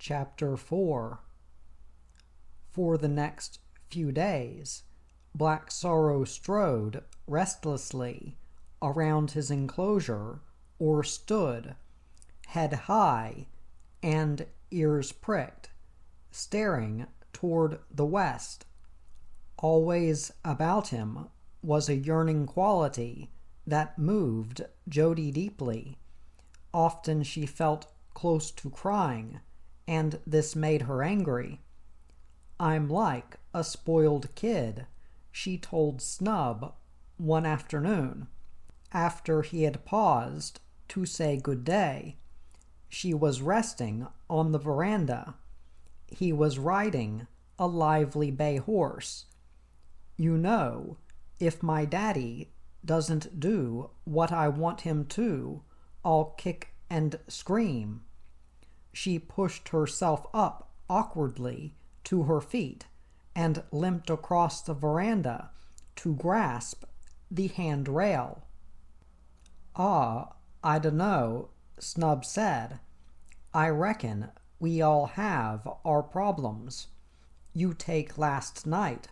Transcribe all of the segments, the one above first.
Chapter 4. For the next few days, Black Sorrow strode restlessly around his enclosure, or stood, head high and ears pricked, staring toward the west. Always about him was a yearning quality that moved Jody deeply. Often she felt close to crying, and this made her angry. "I'm like a spoiled kid," she told Snub one afternoon, after he had paused to say good day. She was resting on the veranda. He was riding a lively bay horse. "You know, if my daddy doesn't do what I want him to, I'll kick and scream." She pushed herself up awkwardly to her feet and limped across the veranda to grasp the handrail. I dunno," Snub said. "I reckon we all have our problems. You take last night.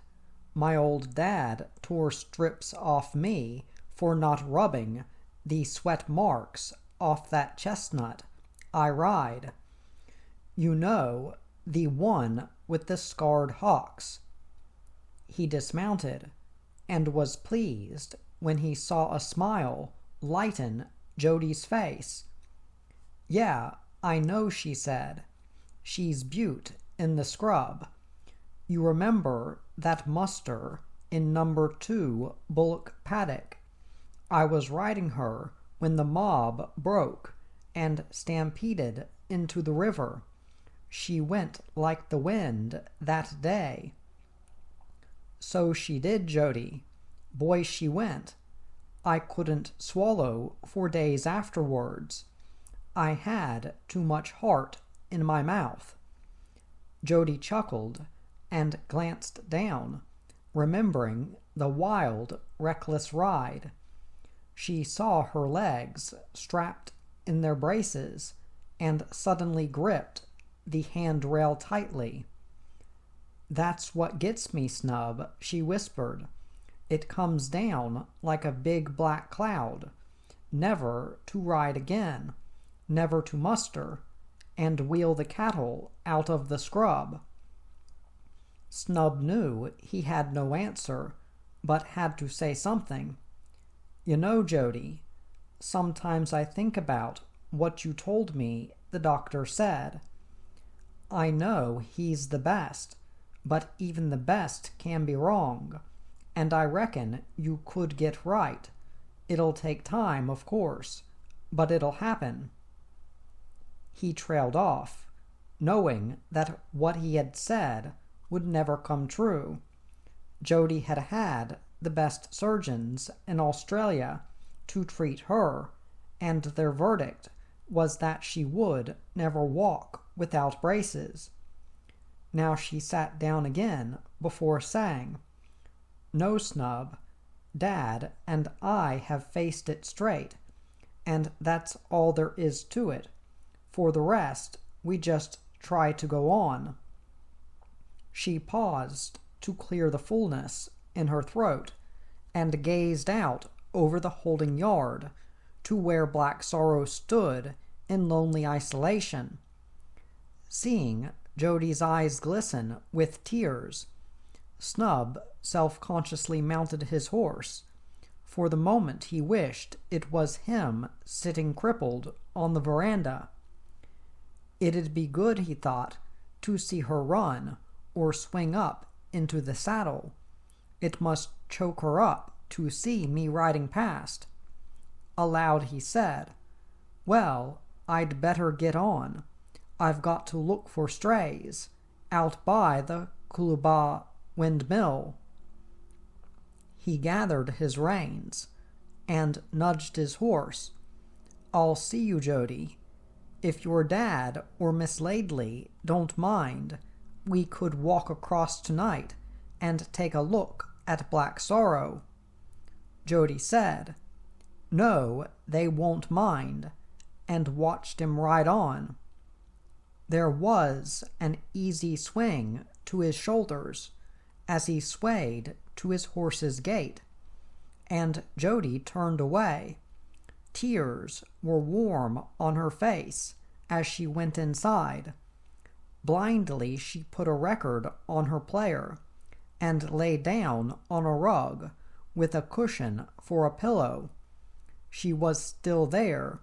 My old dad tore strips off me for not rubbing the sweat marks off that chestnut I ride. You know, the one with the scarred hocks." He dismounted, and was pleased when he saw a smile lighten Jody's face. "Yeah, I know," she said. "She's beaut in the scrub. You remember that muster in number 2 Bullock Paddock? I was riding her when the mob broke and stampeded into the river. She went like the wind that day." "So she did, Jody. Boy, she went. I couldn't swallow for days afterwards. I had too much heart in my mouth." Jody chuckled and glanced down, remembering the wild, reckless ride. She saw her legs strapped in their braces and suddenly gripped the handrail tightly. "That's what gets me, Snub," she whispered. "It comes down like a big black cloud. Never to ride again, never to muster, and wheel the cattle out of the scrub." Snub knew he had no answer, but had to say something. "You know, Jody, sometimes I think about what you told me the doctor said. I know he's the best, but even the best can be wrong, and I reckon you could get right. It'll take time, of course, but it'll happen." He trailed off, knowing that what he had said would never come true. Jody had had the best surgeons in Australia to treat her, and their verdict was that she would never walk without braces. Now she sat down again before saying, "No, Snub, Dad and I have faced it straight, and that's all there is to it. For the rest, we just try to go on." She paused to clear the fullness in her throat and gazed out over the holding yard to where Black Sorrow stood in lonely isolation. Seeing Jody's eyes glisten with tears, Snub self-consciously mounted his horse. For the moment he wished it was him sitting crippled on the veranda. It'd be good, he thought, to see her run or swing up into the saddle. It must choke her up to see me riding past. Aloud he said, "Well, I'd better get on. I've got to look for strays out by the Coolabah windmill." He gathered his reins and nudged his horse. "I'll see you, Jody. If your dad or Miss Laidley don't mind, we could walk across tonight and take a look at Black Sorrow." Jody said, "No, they won't mind," and watched him ride on. There was an easy swing to his shoulders as he swayed to his horse's gait, and Jody turned away. Tears were warm on her face as she went inside. Blindly she put a record on her player and lay down on a rug with a cushion for a pillow. She was still there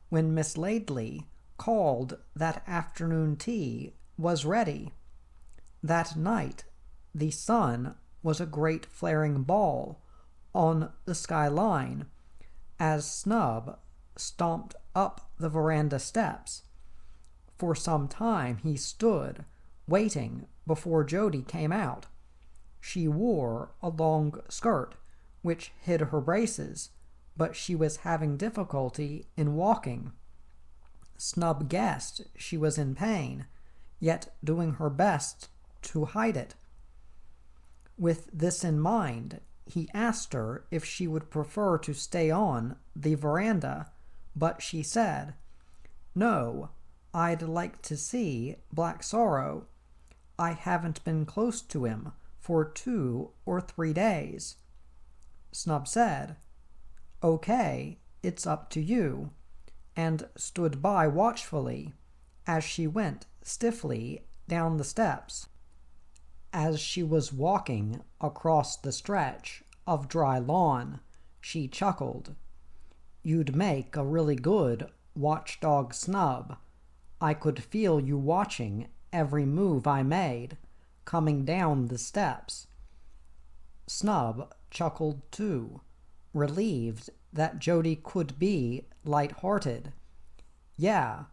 when Miss Laidley called that afternoon tea was ready. That night the sun was a great flaring ball on the skyline as Snub stomped up the veranda steps. For some time he stood, waiting before Jody came out. She wore a long skirt, which hid her braces, but she was having difficulty in walking. Snub guessed she was in pain, yet doing her best to hide it. With this in mind, he asked her if she would prefer to stay on the veranda, but she said, "No, I'd like to see Black Sorrow. I haven't been close to him for 2 or 3 days." Snub said, "Okay, it's up to you," and stood by watchfully as she went stiffly down the steps. As she was walking across the stretch of dry lawn, she chuckled. "You'd make a really good watchdog, Snub. I could feel you watching every move I made, coming down the steps." Snub chuckled too, relieved that Jody could be light-hearted. "Yeah,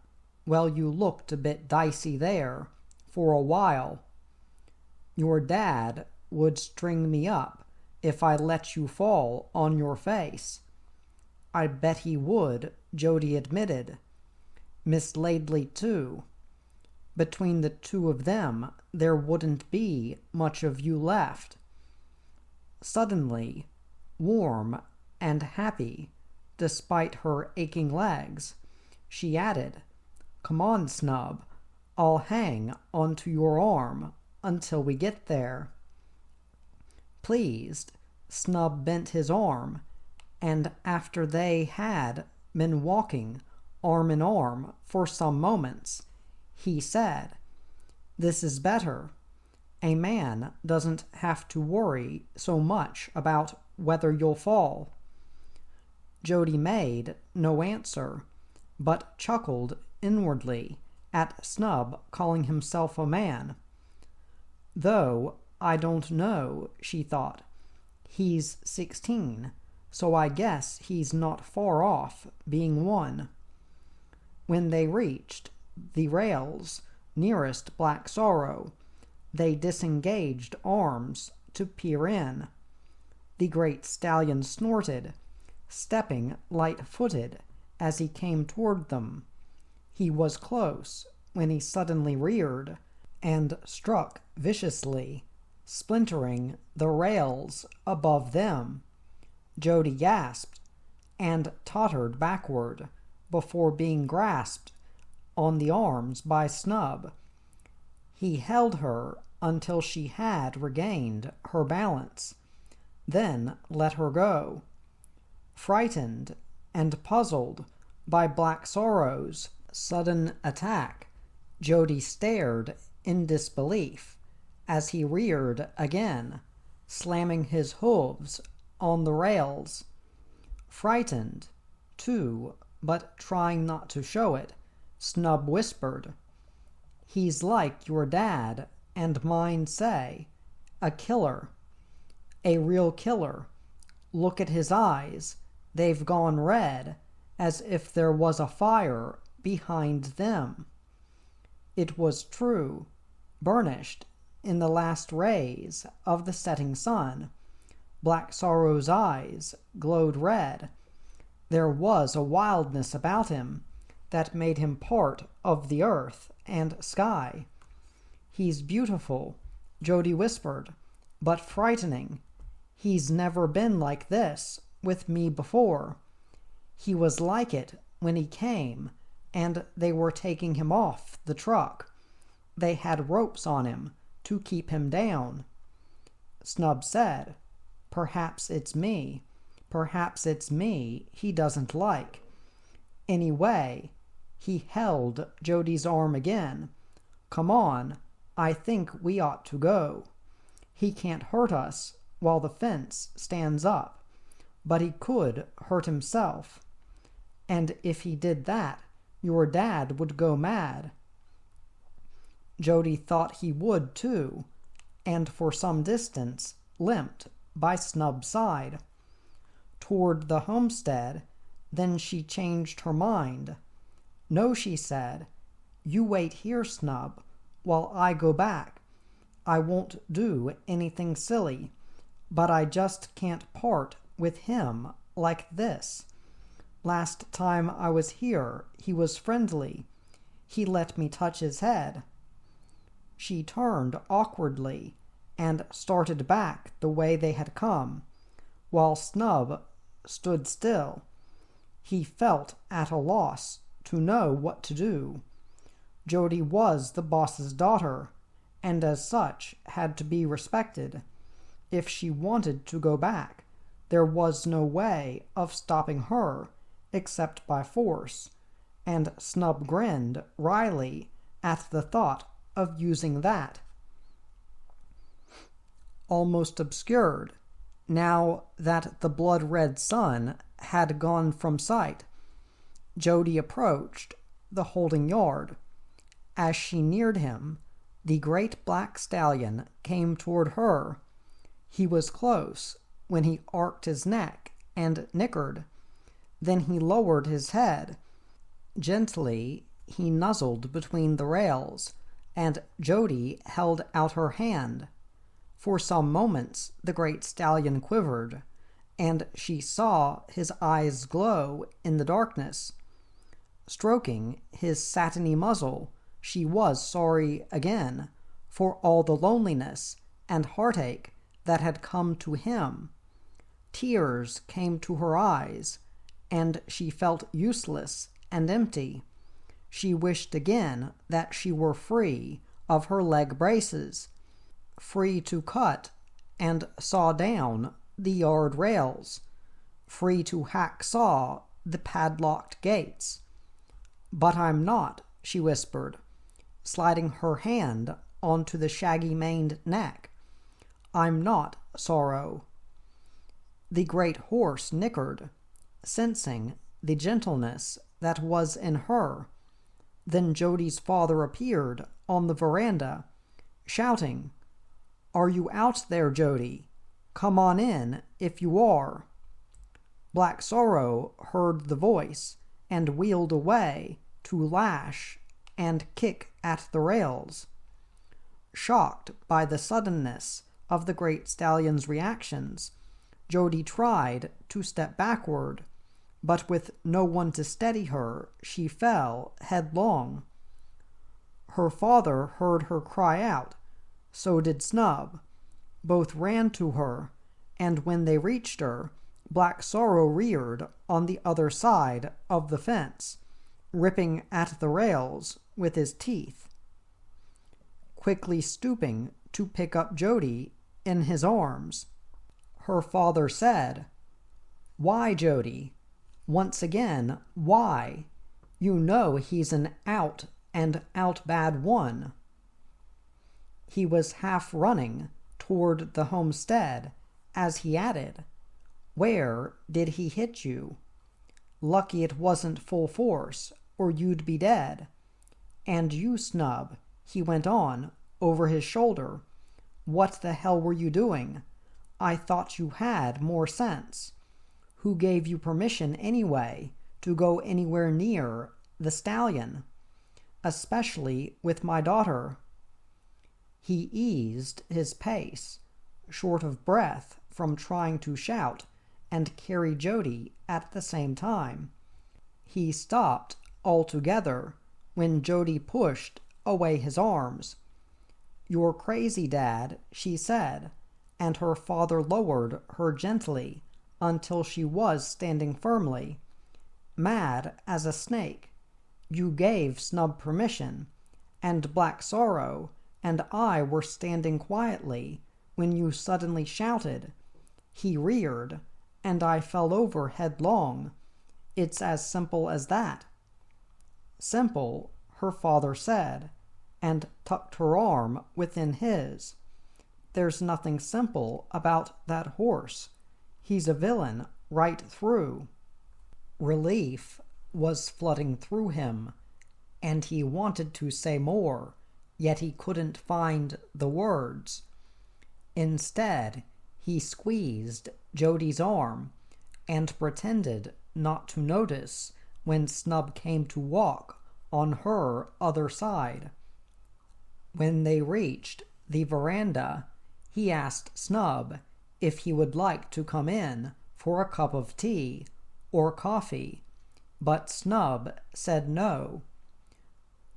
well, you looked a bit dicey there for a while. Your dad would string me up if I let you fall on your face." "I bet he would," Jody admitted. Miss Laidley too. Between the two of them, there wouldn't be much of you left. Suddenly, warm and happy, despite her aching legs, she added, "Come on, Snub. I'll hang onto your arm until we get there." Pleased, Snub bent his arm, and after they had been walking arm in arm for some moments, he said, "This is better. A man doesn't have to worry so much about whether you'll fall." Jody made no answer, but chuckled inwardly at Snub calling himself a man. "Though I don't know," she thought. "He's 16, so I guess he's not far off being one." When they reached the rails nearest Black Sorrow, they disengaged arms to peer in. The great stallion snorted, stepping light-footed as he came toward them. He was close when he suddenly reared and struck viciously, splintering the rails above them. Jody gasped and tottered backward before being grasped on the arms by Snub. He held her until she had regained her balance, then let her go. Frightened and puzzled by Black Sorrow's sudden attack, Jody stared in disbelief as he reared again, slamming his hooves on the rails. Frightened, too, but trying not to show it, Snub whispered, "He's like your dad and mine say, a killer. A real killer. Look at his eyes. They've gone red, as if there was a fire behind them." It was true. Burnished in the last rays of the setting sun, Black Sorrow's eyes glowed red. There was a wildness about him that made him part of the earth and sky. "He's beautiful," Jody whispered, "but frightening. He's never been like this with me before. He was like it when he came, and they were taking him off the truck. They had ropes on him to keep him down. Snub said, "Perhaps it's me. Perhaps it's me he doesn't like." Anyway, he held Jody's arm again. "Come on, I think we ought to go. He can't hurt us while the fence stands up, but he could hurt himself. And if he did that, your dad would go mad." Jody thought he would too, and for some distance limped by Snub's side toward the homestead. Then she changed her mind. "No," she said, "you wait here, Snub, while I go back. I won't do anything silly, but I just can't part with him like this. Last time I was here he was friendly. He let me touch his head." She turned awkwardly and started back the way they had come, while Snub stood still. He felt at a loss to know what to do. Jody was the boss's daughter, and as such had to be respected. If she wanted to go back, there was no way of stopping her except by force, and Snub grinned wryly at the thought of using that. Almost obscured, now that the blood-red sun had gone from sight, Jody approached the holding yard. As she neared him, the great black stallion came toward her. He was close when he arched his neck and nickered. Then he lowered his head. Gently, he nuzzled between the rails, and Jody held out her hand. For some moments the great stallion quivered, and she saw his eyes glow in the darkness. Stroking his satiny muzzle, she was sorry again for all the loneliness and heartache that had come to him. Tears came to her eyes, and she felt useless and empty. She wished again that she were free of her leg braces, free to cut and saw down the yard rails, free to hack-saw the padlocked gates. "But I'm not," she whispered, sliding her hand onto the shaggy-maned neck. "I'm not Sorrow." The great horse nickered, sensing the gentleness that was in her. Then Jody's father appeared on the veranda, shouting, "Are you out there, Jody? Come on in if you are." Black Sorrow heard the voice and wheeled away to lash and kick at the rails. Shocked by the suddenness of the great stallion's reactions, Jody tried to step backward, but with no one to steady her, she fell headlong. Her father heard her cry out. So did Snub. Both ran to her, and when they reached her, Black Sorrow reared on the other side of the fence, ripping at the rails with his teeth. Quickly stooping to pick up Jody in his arms, her father said, "Why, Jody? Once again, why? You know he's an out and out bad one." He was half running toward the homestead as he added, "Where did he hit you? Lucky it wasn't full force, or you'd be dead. And you, Snub," he went on over his shoulder, "what the hell were you doing? I thought you had more sense. Who gave you permission anyway to go anywhere near the stallion? Especially with my daughter." He eased his pace, short of breath from trying to shout and carry Jody at the same time. He stopped altogether when Jody pushed away his arms. "You're crazy, Dad," she said, and her father lowered her gently until she was standing firmly. "Mad as a snake. You gave Snub permission, and Black Sorrow and I were standing quietly when you suddenly shouted. He reared, and I fell over headlong. It's as simple as that." "Simple," her father said, and tucked her arm within his. "There's nothing simple about that horse. He's a villain right through." Relief was flooding through him, and he wanted to say more, yet he couldn't find the words. Instead, he squeezed Jody's arm and pretended not to notice when Snub came to walk on her other side. When they reached the veranda, he asked Snub if he would like to come in for a cup of tea or coffee, but Snub said no.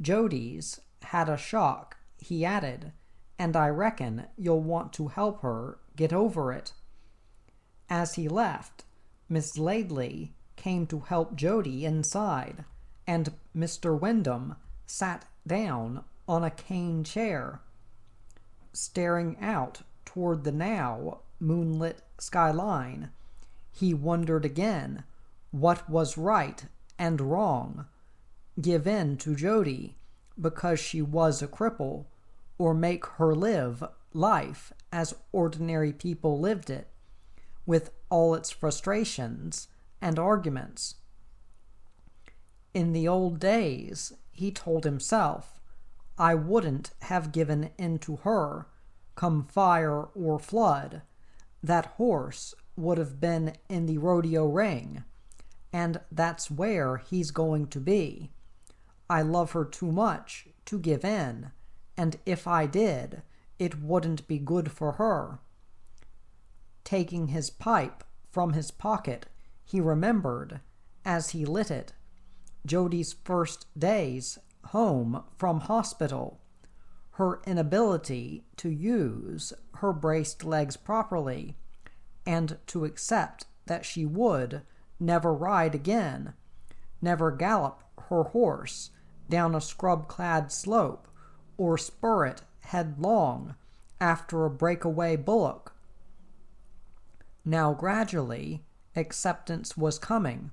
"Jody's had a shock," he added, "and I reckon you'll want to help her get over it." As he left, Miss Laidley came to help Jody inside, and Mr. Wyndham sat down on a cane chair. Staring out toward the now moonlit skyline, he wondered again what was right and wrong. Give in to Jody because she was a cripple, or make her live life as ordinary people lived it, with all its frustrations and arguments. In the old days, he told himself, I wouldn't have given in to her, come fire or flood. That horse would have been in the rodeo ring, and that's where he's going to be. I love her too much to give in, and if I did, it wouldn't be good for her. Taking his pipe from his pocket, he remembered, as he lit it, Jody's first days home from hospital, her inability to use her braced legs properly, and to accept that she would never ride again, never gallop her horse down a scrub-clad slope, or spur it headlong after a breakaway bullock. Now gradually, acceptance was coming.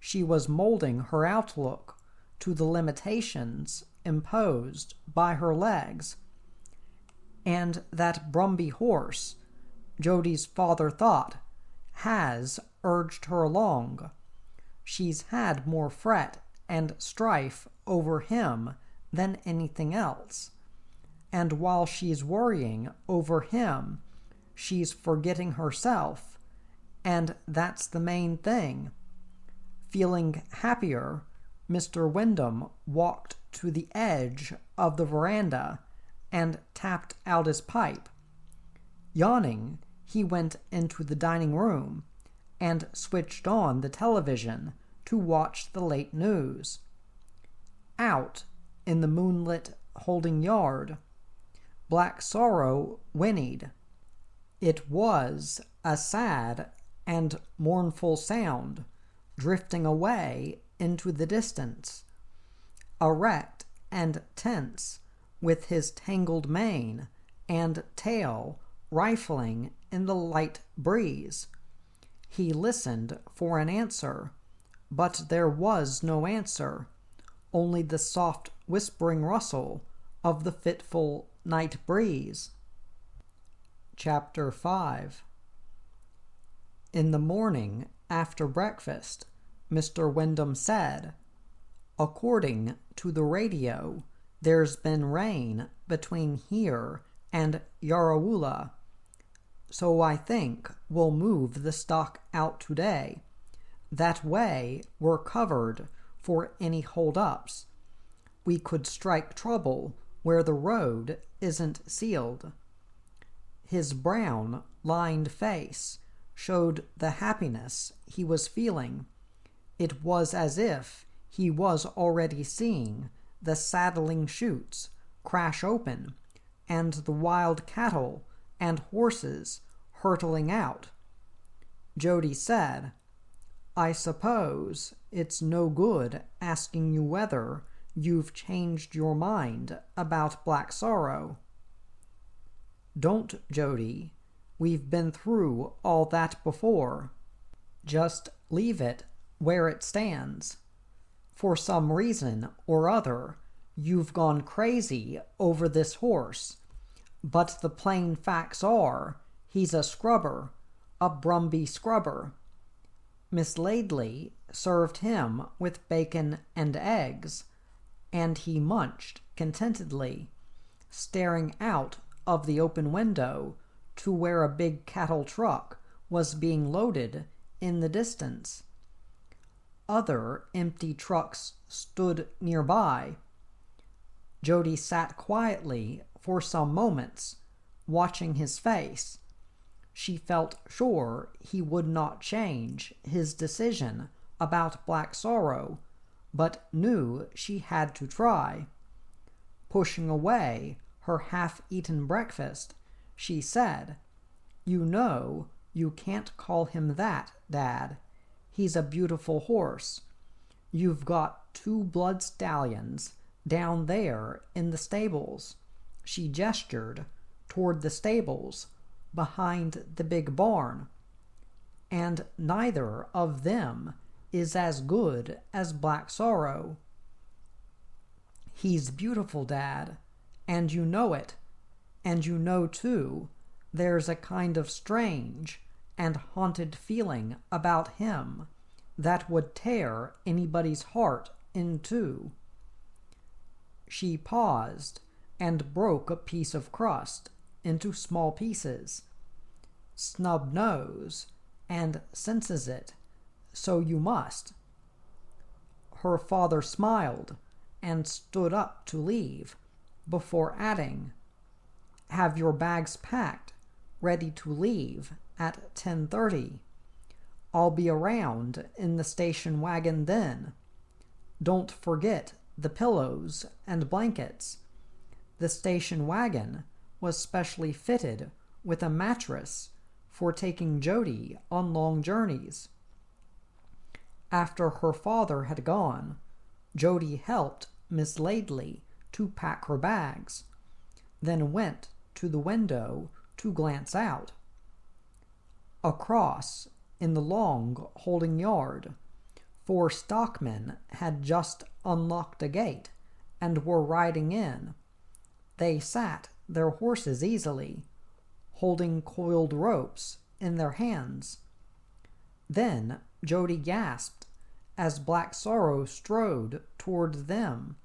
She was molding her outlook to the limitations imposed by her legs. And that Brumby horse, Jody's father thought, has urged her along. She's had more fret and strife over him than anything else. And while she's worrying over him, she's forgetting herself, and that's the main thing. Feeling happier, Mr. Wyndham walked to the edge of the veranda and tapped out his pipe. Yawning, he went into the dining room and switched on the television to watch the late news. Out in the moonlit holding yard, Black Sorrow whinnied. It was a sad and mournful sound, drifting away into the distance. Erect and tense, with his tangled mane and tail rifling in the light breeze, he listened for an answer, but there was no answer, only the soft whispering rustle of the fitful night breeze. Chapter 5. In the morning, after breakfast, Mr. Wyndham said, "According to the radio, there's been rain between here and Yarrawoola, so I think we'll move the stock out today. That way we're covered for any hold-ups. We could strike trouble where the road isn't sealed." His brown, lined face showed the happiness he was feeling. It was as if he was already seeing the saddling chutes crash open and the wild cattle and horses hurtling out. Jody said, I suppose it's no good asking you whether you've changed your mind about Black Sorrow. Don't, Jody. We've been through all that before. Just leave it where it stands. For some reason or other, you've gone crazy over this horse, but the plain facts are he's a scrubber, a Brumby scrubber. Miss Laidley served him with bacon and eggs, and he munched contentedly, staring out of the open window to where a big cattle truck was being loaded in the distance. Other empty trucks stood nearby. Jody sat quietly for some moments, watching his face. She felt sure he would not change his decision about Black Sorrow, but knew she had to try. Pushing away her half-eaten breakfast, she said, "You know you can't call him that, Dad. He's a beautiful horse. You've got 2 blood stallions down there in the stables." She gestured toward the stables behind the big barn, "and neither of them is as good as Black Sorrow." "He's beautiful, Dad, and you know it, and you know, too, there's a kind of strange and haunted feeling about him that would tear anybody's heart in two." She paused and broke a piece of crust into small pieces. "Snub knows and senses it, so you must." Her father smiled and stood up to leave, before adding, "Have your bags packed, ready to leave at 10:30. I'll be around in the station wagon then. Don't forget the pillows and blankets." The station wagon was specially fitted with a mattress for taking Jody on long journeys. After her father had gone, Jody helped Miss Laidley to pack her bags, then went to the window to glance out. Across, in the long holding yard, 4 stockmen had just unlocked a gate and were riding in. They sat their horses easily, holding coiled ropes in their hands. Then Jody gasped as Black Sorrow strode toward them.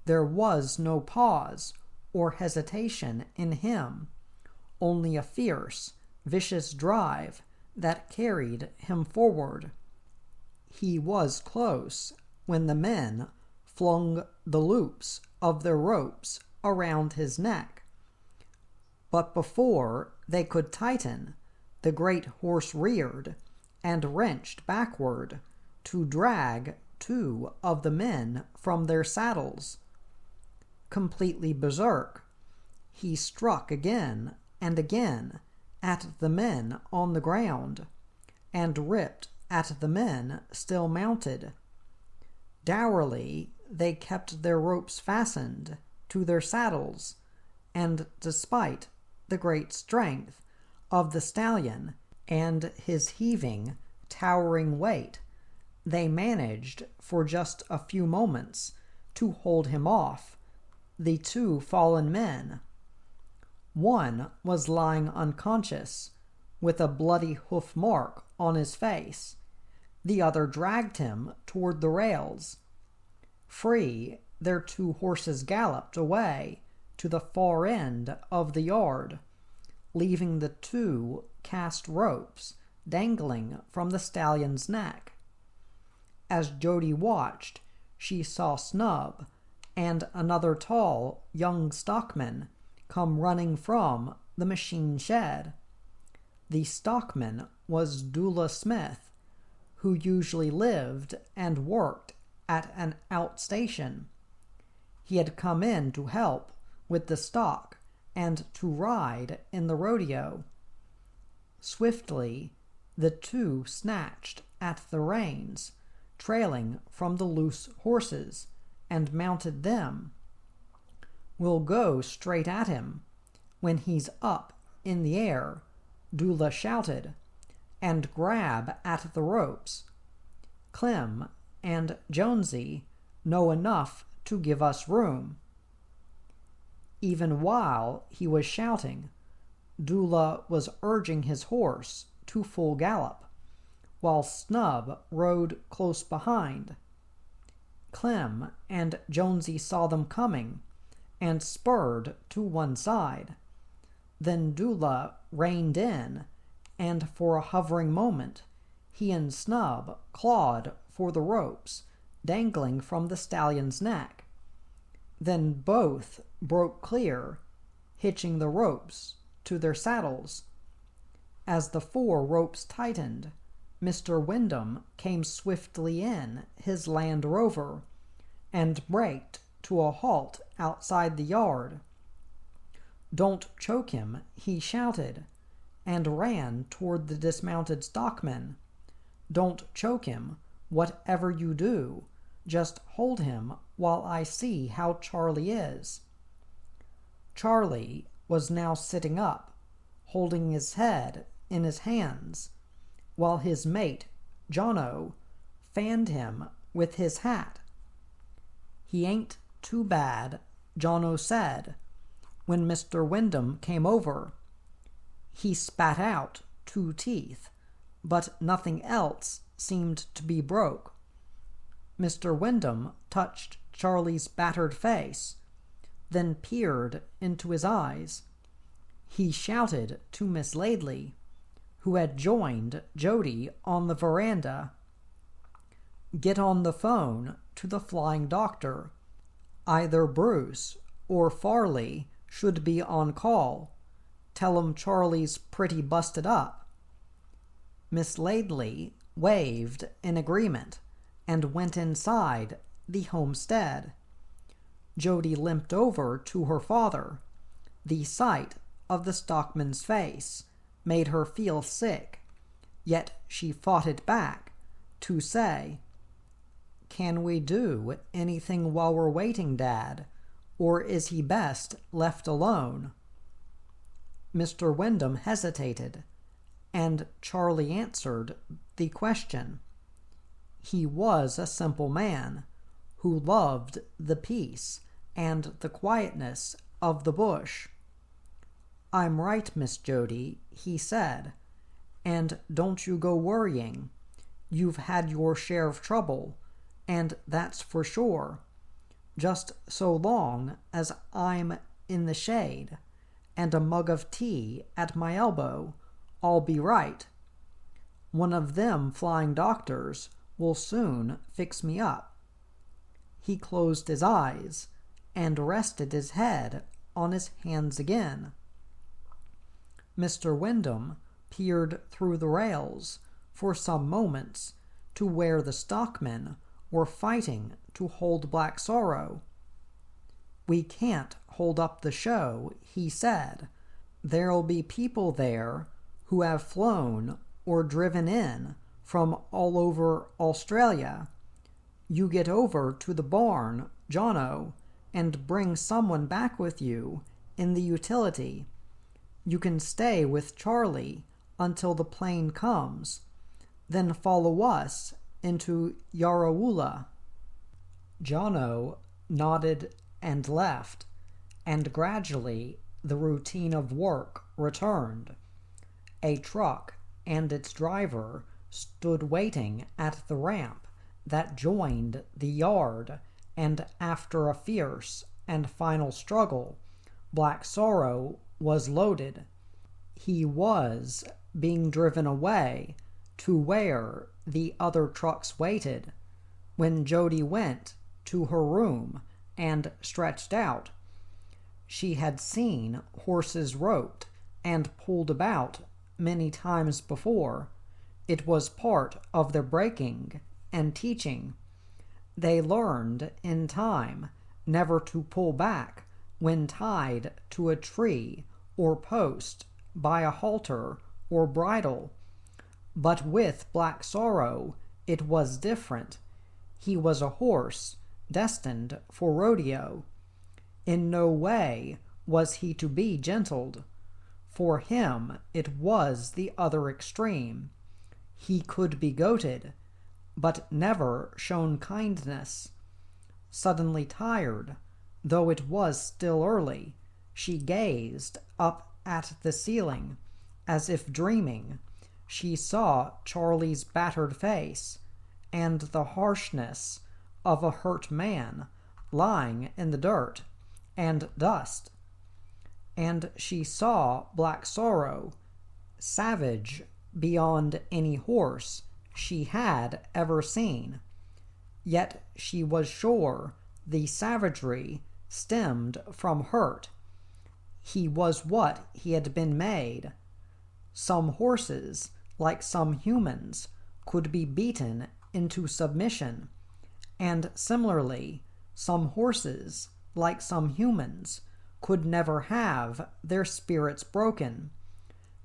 There was no pause or hesitation in him, only a fierce, vicious drive that carried him forward. He was close when the men flung the loops of their ropes around his neck. But before they could tighten, the great horse reared and wrenched backward to drag 2 of the men from their saddles. Completely berserk, he struck again and again at the men on the ground, and ripped at the men still mounted. Dourly they kept their ropes fastened to their saddles, and despite the great strength of the stallion and his heaving, towering weight, they managed for just a few moments to hold him off, the 2 fallen men. One was lying unconscious, with a bloody hoof mark on his face. The other dragged him toward the rails. Free, their 2 horses galloped away to the far end of the yard, leaving the 2 cast ropes dangling from the stallion's neck. As Jody watched, she saw Snub and another tall young stockman come running from the machine shed. The stockman was Dula Smith, who usually lived and worked at an outstation. He had come in to help with the stock and to ride in the rodeo. Swiftly, the 2 snatched at the reins, trailing from the loose horses, and mounted them. We'll go straight at him. When he's up in the air, Dula shouted, and grab at the ropes. Clem and Jonesy know enough to give us room. Even while he was shouting, Dula was urging his horse to full gallop, while Snub rode close behind. Clem and Jonesy saw them coming and spurred to one side. Then Dula reined in, and for a hovering moment he and Snub clawed for the ropes dangling from the stallion's neck. Then both broke clear, hitching the ropes to their saddles. As the 4 ropes tightened, Mr. Wyndham came swiftly in his Land Rover and braked to a halt outside the yard. "Don't choke him," he shouted, and ran toward the dismounted stockmen. "Don't choke him, whatever you do. Just hold him while I see how Charlie is." Charlie was now sitting up, holding his head in his hands, while his mate, Jono, fanned him with his hat. "He ain't too bad," Jono said, when Mr. Wyndham came over. He spat out 2 teeth, but nothing else seemed to be broke. Mr. Wyndham touched Charlie's battered face, then peered into his eyes. He shouted to Miss Laidley, who had joined Jody on the veranda, "Get on the phone to the flying doctor. Either Bruce or Farley should be on call. Tell 'em Charlie's pretty busted up." Miss Laidley waved in agreement and went inside the homestead. Jody limped over to her father. The sight of the stockman's face made her feel sick, yet she fought it back to say, "Can we do anything while we're waiting, Dad, or is he best left alone?" Mr. Wyndham hesitated, and Charlie answered the question. He was a simple man who loved the peace and the quietness of the bush. "I'm right, Miss Jody," he said, "and don't you go worrying. You've had your share of trouble, and that's for sure. Just so long as I'm in the shade and a mug of tea at my elbow, I'll be right. One of them flying doctors will soon fix me up." He closed his eyes and rested his head on his hands again. Mr. Wyndham peered through the rails for some moments to where the stockmen were fighting to hold Black Sorrow. "We can't hold up the show," he said. "There'll be people there who have flown or driven in from all over Australia. You get over to the barn, Jono, and bring someone back with you in the utility. You can stay with Charlie until the plane comes, then follow us into Yarrawoola." Jono nodded and left, and gradually the routine of work returned. A truck and its driver stood waiting at the ramp that joined the yard, and after a fierce and final struggle, Black Sorrow was loaded. He was being driven away to where the other trucks waited when Jody went to her room and stretched out. She had seen horses roped and pulled about many times before. It was part of their breaking and teaching. They learned in time never to pull back when tied to a tree or post by a halter or bridle. But with Black Sorrow it was different. He was a horse destined for rodeo. In no way was he to be gentled. For him it was the other extreme. He could be goaded, but never shown kindness. Suddenly tired, though it was still early, she gazed up at the ceiling, as if dreaming. She saw Charlie's battered face, and the harshness of a hurt man lying in the dirt and dust. And she saw Black Sorrow, savage beyond any horse she had ever seen. Yet she was sure the savagery stemmed from hurt. He was what he had been made. Some horses, like some humans, could be beaten into submission, and similarly, some horses, like some humans, could never have their spirits broken.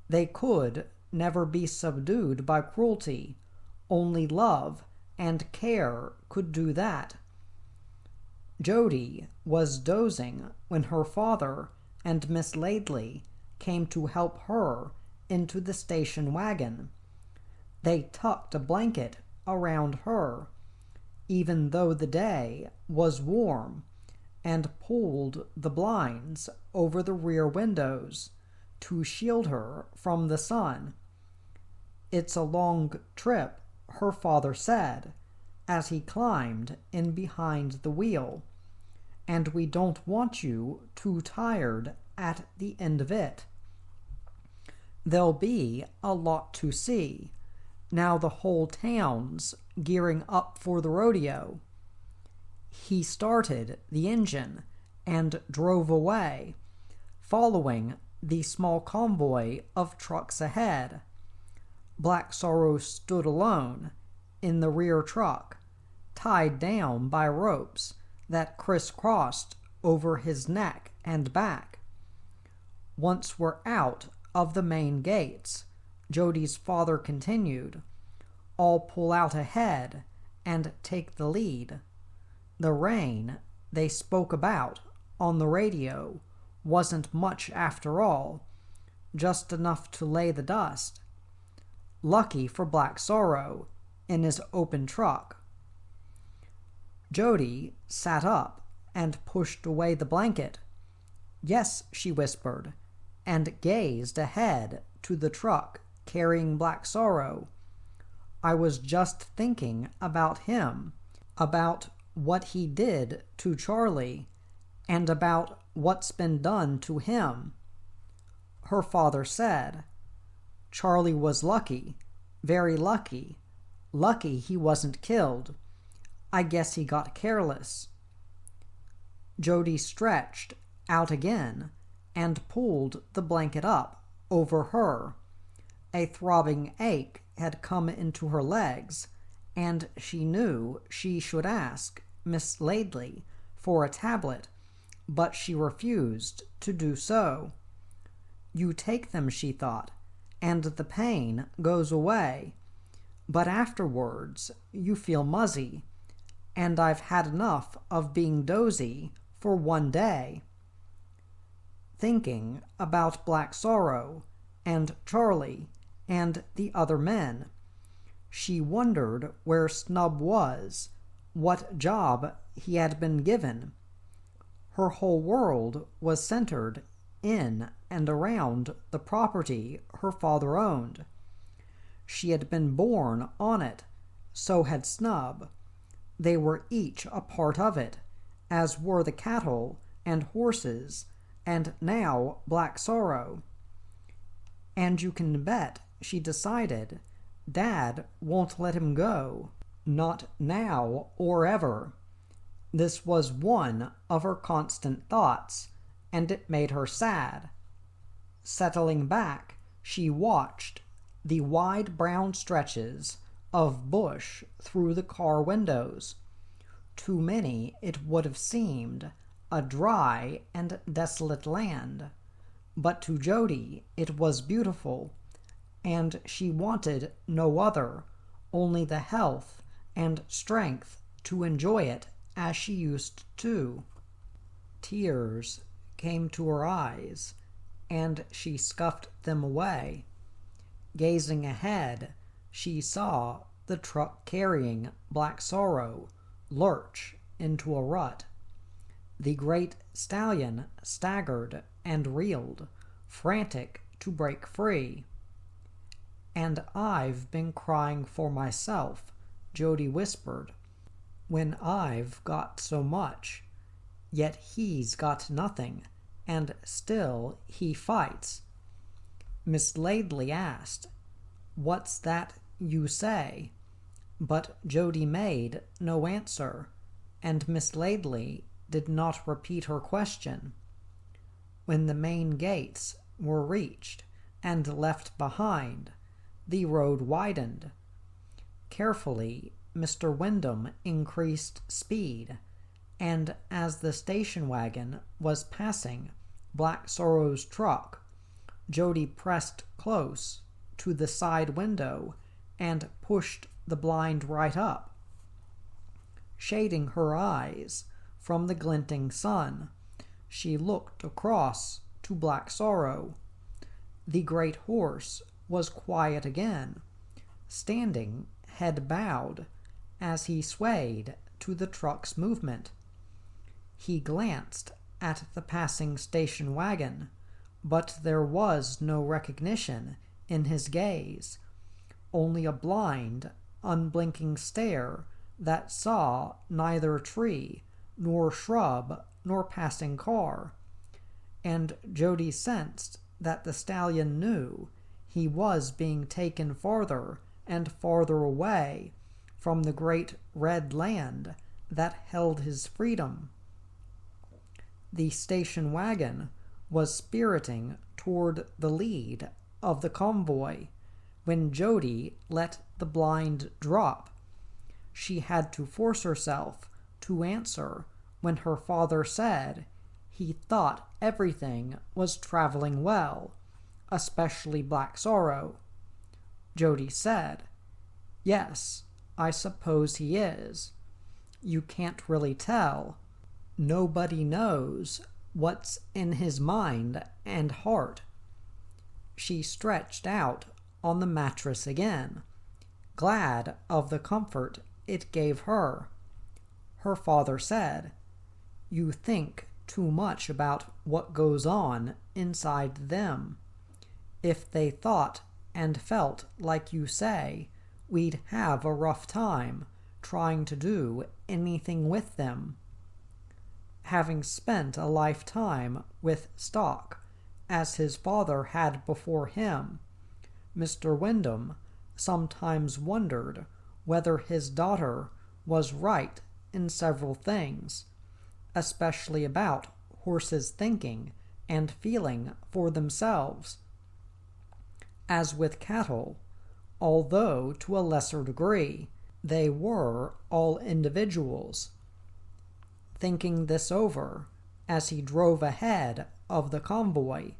They could never be subdued by cruelty. Only love and care could do that. Jody was dozing when her father and Miss Laidley came to help her into the station wagon. They tucked a blanket around her, even though the day was warm, and pulled the blinds over the rear windows to shield her from the sun. "It's a long trip," her father said, as he climbed in behind the wheel, "and we don't want you too tired at the end of it. There'll be a lot to see, now the whole town's gearing up for the rodeo." He started the engine and drove away, following the small convoy of trucks ahead. Black Sorrow stood alone in the rear truck, tied down by ropes that crisscrossed over his neck and back. "Once we're out of the main gates," Jody's father continued, "I'll pull out ahead and take the lead." The rain they spoke about on the radio wasn't much after all, just enough to lay the dust. Lucky for Black Sorrow in his open truck. Jody sat up and pushed away the blanket. "Yes," she whispered, and gazed ahead to the truck carrying Black Sorrow. "I was just thinking about him, about what he did to Charlie, and about what's been done to him." Her father said, "Charlie was lucky, very lucky. Lucky he wasn't killed. I guess he got careless." Jody stretched out again and pulled the blanket up over her. A throbbing ache had come into her legs, and she knew she should ask Miss Laidley for a tablet, but she refused to do so. "You take them," she thought, "and the pain goes away. But afterwards you feel muzzy, and I've had enough of being dozy for one day." Thinking about Black Sorrow and Charlie and the other men, she wondered where Snub was, what job he had been given. Her whole world was centered in and around the property her father owned. She had been born on it, so had Snub. They were each a part of it, as were the cattle and horses, and now Black Sorrow. And you can bet, she decided, Dad won't let him go. Not now or ever. This was one of her constant thoughts, and it made her sad. Settling back, she watched the wide brown stretches of bush through the car windows. To many it would have seemed a dry and desolate land, but to Jody it was beautiful, and she wanted no other, only the health and strength to enjoy it as she used to. Tears came to her eyes, and she scuffed them away. Gazing ahead, she saw the truck carrying Black Sorrow lurch into a rut. The great stallion staggered and reeled, frantic to break free. "And I've been crying for myself," Jody whispered, "when I've got so much. Yet he's got nothing, and still he fights." Miss Laidley asked, "What's that you say?" But Jody made no answer, and Miss Laidley did not repeat her question. When the main gates were reached and left behind, the road widened. Carefully, Mr. Wyndham increased speed, and as the station wagon was passing Black Sorrow's truck, Jody pressed close to the side window and pushed the blind right up. Shading her eyes from the glinting sun, she looked across to Black Sorrow. The great horse was quiet again, standing head bowed as he swayed to the truck's movement. He glanced at the passing station wagon, but there was no recognition in his gaze, only a blind, unblinking stare that saw neither tree nor shrub nor passing car. And Jody sensed that the stallion knew he was being taken farther and farther away from the great red land that held his freedom. The station wagon was spiriting toward the lead of the convoy when Jody let the blind drop. She had to force herself to answer when her father said he thought everything was traveling well, especially Black Sorrow. Jody said, "Yes, I suppose he is. You can't really tell. Nobody knows what's in his mind and heart." She stretched out on the mattress again, glad of the comfort it gave her. Her father said, "You think too much about what goes on inside them. If they thought and felt like you say, we'd have a rough time trying to do anything with them." Having spent a lifetime with stock, as his father had before him, Mr. Wyndham sometimes wondered whether his daughter was right in several things, especially about horses thinking and feeling for themselves. As with cattle, although to a lesser degree, they were all individuals. Thinking this over, as he drove ahead of the convoy,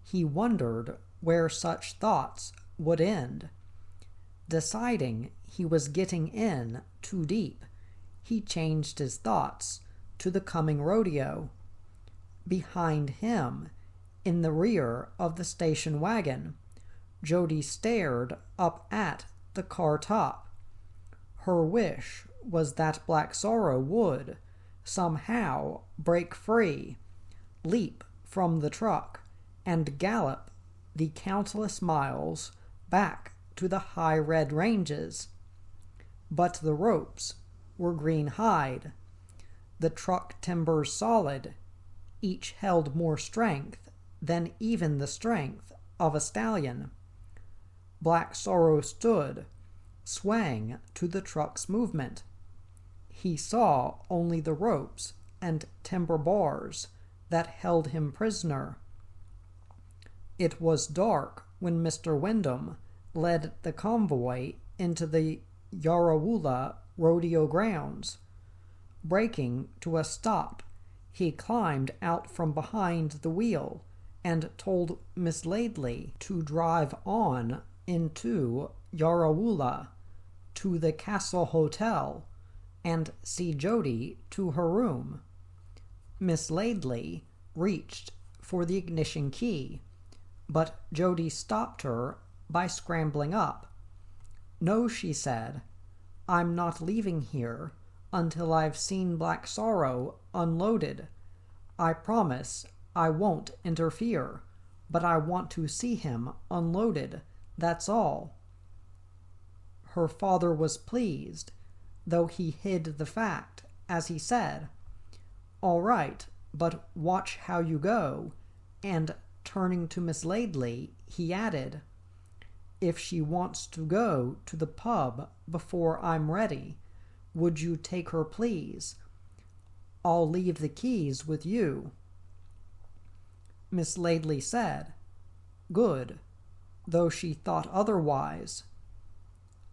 he wondered where such thoughts would end. Deciding he was getting in too deep, he changed his thoughts to the coming rodeo. Behind him, in the rear of the station wagon, Jody stared up at the car top. Her wish was that Black Sorrow would somehow break free, leap from the truck, and gallop the countless miles back to the high red ranges. But the ropes were green hide, the truck timbers solid, each held more strength than even the strength of a stallion. Black Sorrow stood, swaying to the truck's movement. He saw only the ropes and timber bars that held him prisoner. It was dark when Mr. Wyndham led the convoy into the Yarrawulla rodeo grounds. Breaking to a stop, he climbed out from behind the wheel and told Miss Laidley to drive on into Yarrawoola, to the Castle Hotel, and see Jody to her room. Miss Laidley reached for the ignition key, but Jody stopped her by scrambling up. "No," she said, "I'm not leaving here until I've seen Black Sorrow unloaded. I promise I won't interfere, but I want to see him unloaded, that's all." Her father was pleased, though he hid the fact, as he said, "All right, but watch how you go," and turning to Miss Laidley, he added, "If she wants to go to the pub before I'm ready, would you take her, please? I'll leave the keys with you." Miss Laidley said, "Good," though she thought otherwise.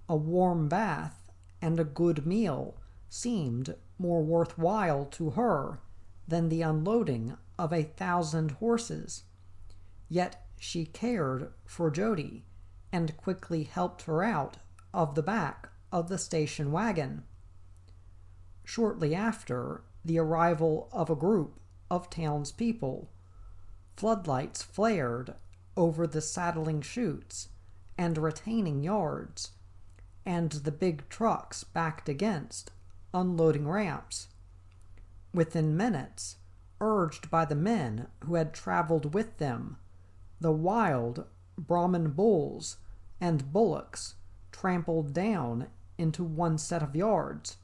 A warm bath and a good meal seemed more worthwhile to her than the unloading of 1,000 horses. Yet she cared for Jody and quickly helped her out of the back of the station wagon. Shortly after the arrival of a group of townspeople, floodlights flared over the saddling chutes and retaining yards, and the big trucks backed against unloading ramps. Within minutes, urged by the men who had traveled with them, the wild Brahmin bulls and bullocks trampled down into one set of yards,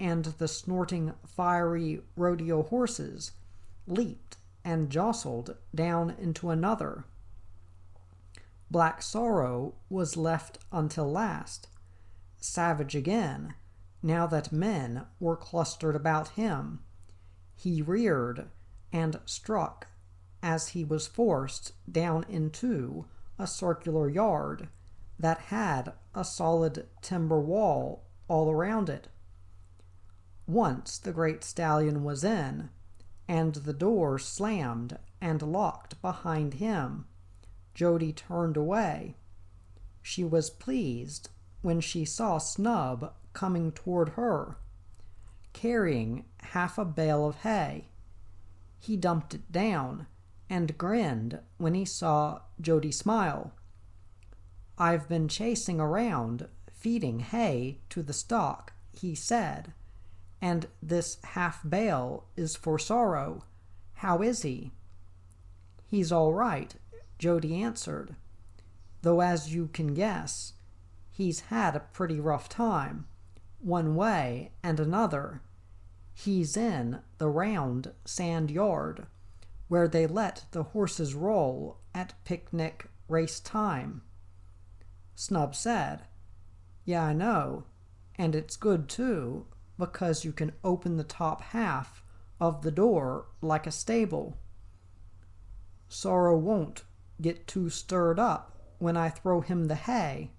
and the snorting, fiery rodeo horses leaped and jostled down into another. Black Sorrow was left until last, savage again, now that men were clustered about him. He reared and struck as he was forced down into a circular yard that had a solid timber wall all around it. Once the great stallion was in, and the door slammed and locked behind him, Jody turned away. She was pleased when she saw Snub coming toward her, carrying half a bale of hay. He dumped it down and grinned when he saw Jody smile. "I've been chasing around, feeding hay to the stock," he said, "and this half bale is for Sorrow. How is he?" "He's all right," Jody answered, "though as you can guess, he's had a pretty rough time, one way and another. He's in the round sand yard, where they let the horses roll at picnic race time." Snub said, "Yeah, I know, and it's good too, because you can open the top half of the door like a stable. Sorrow won't get too stirred up when I throw him the hay."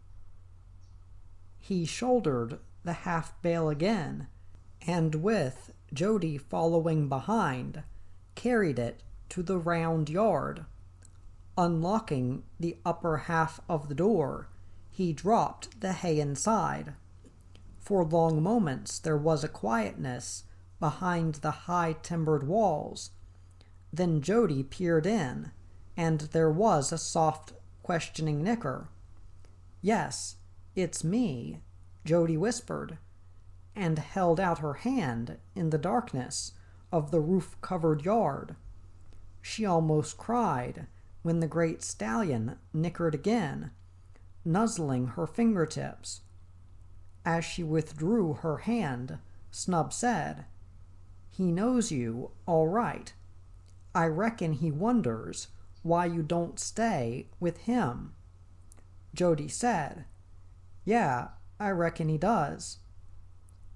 He shouldered the half bale again, and with Jody following behind, carried it to the round yard. Unlocking the upper half of the door, he dropped the hay inside. For long moments there was a quietness behind the high-timbered walls. Then Jody peered in, and there was a soft, questioning nicker. "Yes, it's me," Jody whispered, and held out her hand in the darkness of the roof-covered yard. She almost cried when the great stallion nickered again, nuzzling her fingertips. As she withdrew her hand, Snub said, "He knows you, all right. I reckon he wonders why you don't stay with him." Jody said, "Yeah, I reckon he does."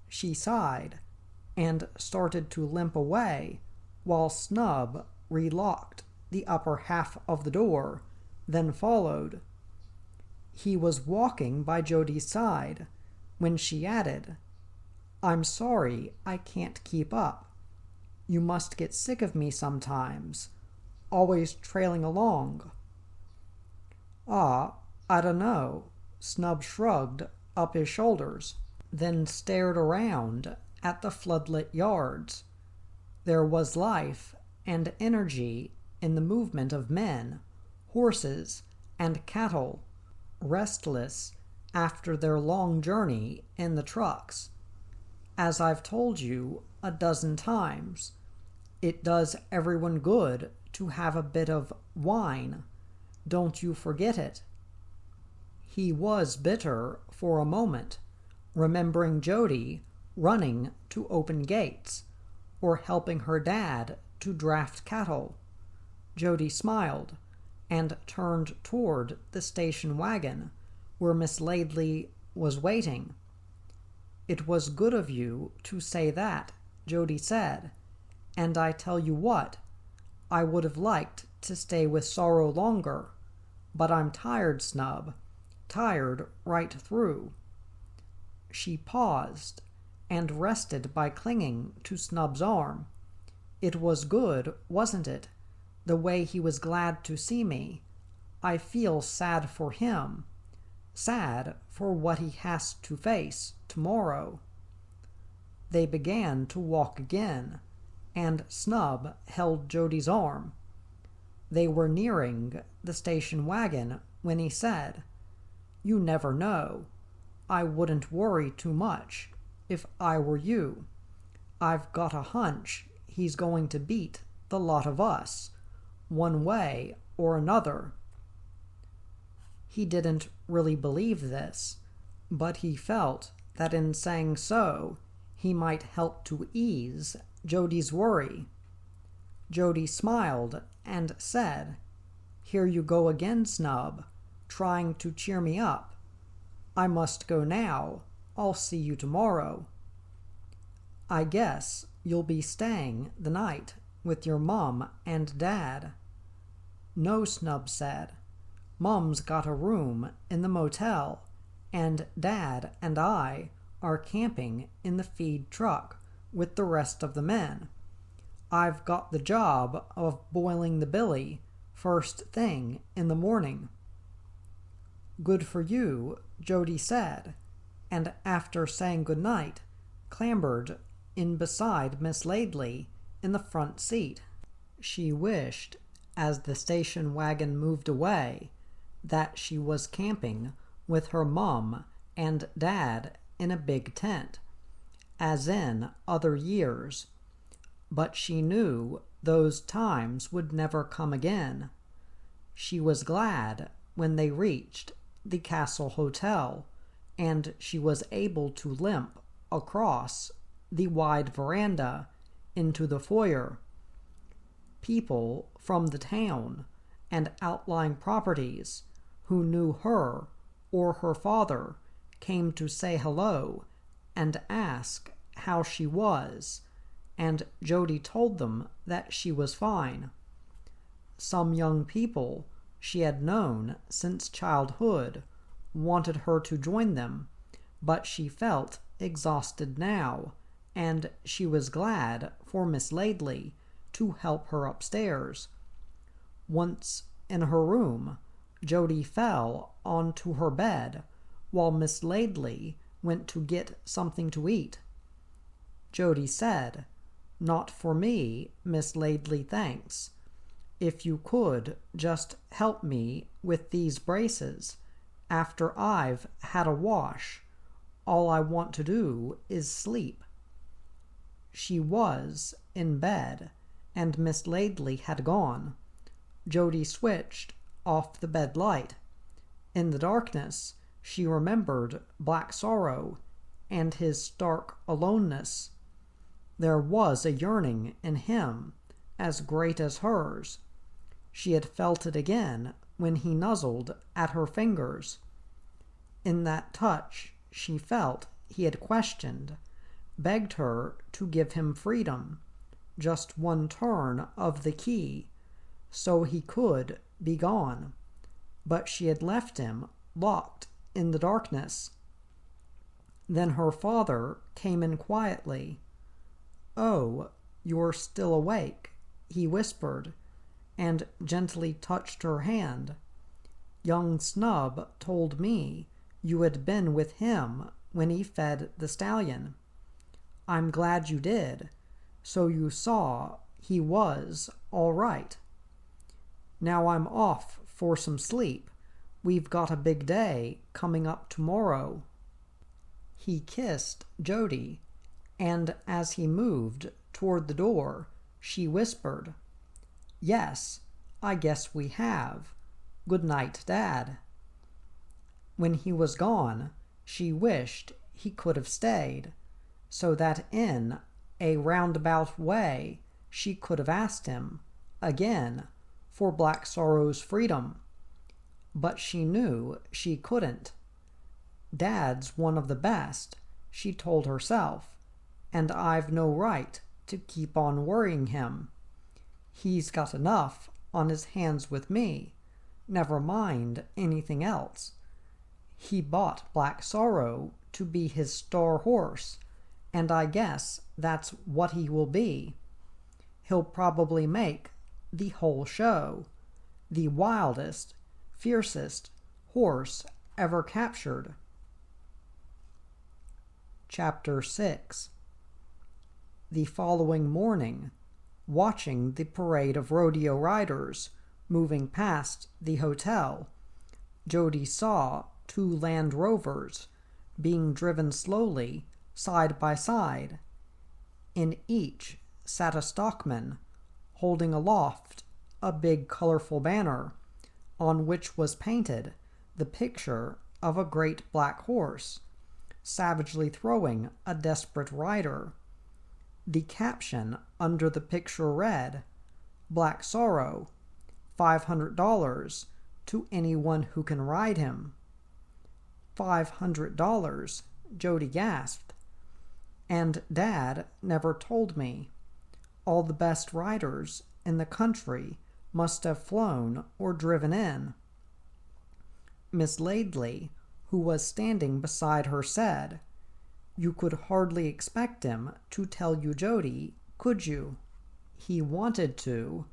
She sighed and started to limp away while Snub relocked the upper half of the door, then followed. He was walking by Jody's side when she added, "I'm sorry I can't keep up. You must get sick of me sometimes, always trailing along." "Ah, I dunno. Snub shrugged up his shoulders, then stared around at the floodlit yards. There was life and energy in the movement of men, horses, and cattle, restless after their long journey in the trucks. As I've told you a dozen times, it does everyone good to have a bit of wine. Don't you forget it. He was bitter for a moment, remembering Jody running to open gates or helping her dad to draft cattle. Jody smiled and turned toward the station wagon where Miss Laidley was waiting. It was good of you to say that, Jody said, and I tell you what, I would have liked to stay with Sorrow longer, but I'm tired, Snub, tired right through. She paused and rested by clinging to Snub's arm. It was good, wasn't it, the way he was glad to see me? I feel sad for him, sad for what he has to face tomorrow. They began to walk again, and Snub held Jody's arm. They were nearing the station wagon when he said, "You never know. I wouldn't worry too much if I were you. I've got a hunch he's going to beat the lot of us, one way or another." He didn't really believe this, but he felt that in saying so, he might help to ease Jody's worry. Jody smiled and said, "Here you go again, Snub, trying to cheer me up. I must go now. I'll see you tomorrow." "I guess you'll be staying the night with your mom and dad." "No," Snub said. "Mom's got a room in the motel, and Dad and I are camping in the feed truck with the rest of the men. I've got the job of boiling the billy first thing in the morning." "Good for you," Jody said, and after saying good night, clambered in beside Miss Laidley in the front seat. She wished, as the station wagon moved away, that she was camping with her mom and dad in a big tent, as in other years, but she knew those times would never come again. She was glad when they reached the Castle Hotel, and she was able to limp across the wide veranda into the foyer. People from the town and outlying properties who knew her or her father came to say hello and ask how she was, and Jody told them that she was fine. Some young people she had known since childhood wanted her to join them, but she felt exhausted now, and she was glad for Miss Laidley to help her upstairs. Once in her room, Jody fell onto her bed while Miss Laidley went to get something to eat. Jody said, "Not for me, Miss Laidley, thanks. If you could just help me with these braces after I've had a wash, all I want to do is sleep." She was in bed, and Miss Laidley had gone. Jody switched off the bed light. In the darkness, she remembered Black Sorrow and his stark aloneness. There was a yearning in him as great as hers. She had felt it again when he nuzzled at her fingers. In that touch, she felt he had questioned, begged her to give him freedom, just one turn of the key, so he could be gone. But she had left him locked in the darkness. Then her father came in quietly. "Oh, you're still awake," he whispered, and gently touched her hand. Young Snub told me you had been with him when he fed the stallion. I'm glad you did, so you saw he was all right. Now I'm off for some sleep. We've got a big day coming up tomorrow." He kissed Jody, and as he moved toward the door, she whispered, "Yes, I guess we have. Good night, Dad." When he was gone, she wished he could have stayed, so that in a roundabout way she could have asked him, again, for Black Sorrow's freedom. But she knew she couldn't. Dad's one of the best, she told herself, and I've no right to keep on worrying him. He's got enough on his hands with me, never mind anything else. He bought Black Sorrow to be his star horse, and I guess that's what he will be. He'll probably make the whole show, the wildest, fiercest horse ever captured. Chapter 6. The following morning, watching the parade of rodeo riders moving past the hotel, Jody saw 2 Land Rovers being driven slowly side by side. In each sat a stockman, holding aloft a big colorful banner on which was painted the picture of a great black horse, savagely throwing a desperate rider. The caption under the picture read, "Black Sorrow, $500 to anyone who can ride him." $500, Jody gasped. "And Dad never told me. All the best riders in the country must have flown or driven in." Miss Laidley, who was standing beside her, said, "You could hardly expect him to tell you, Jody, could you?" "He wanted to.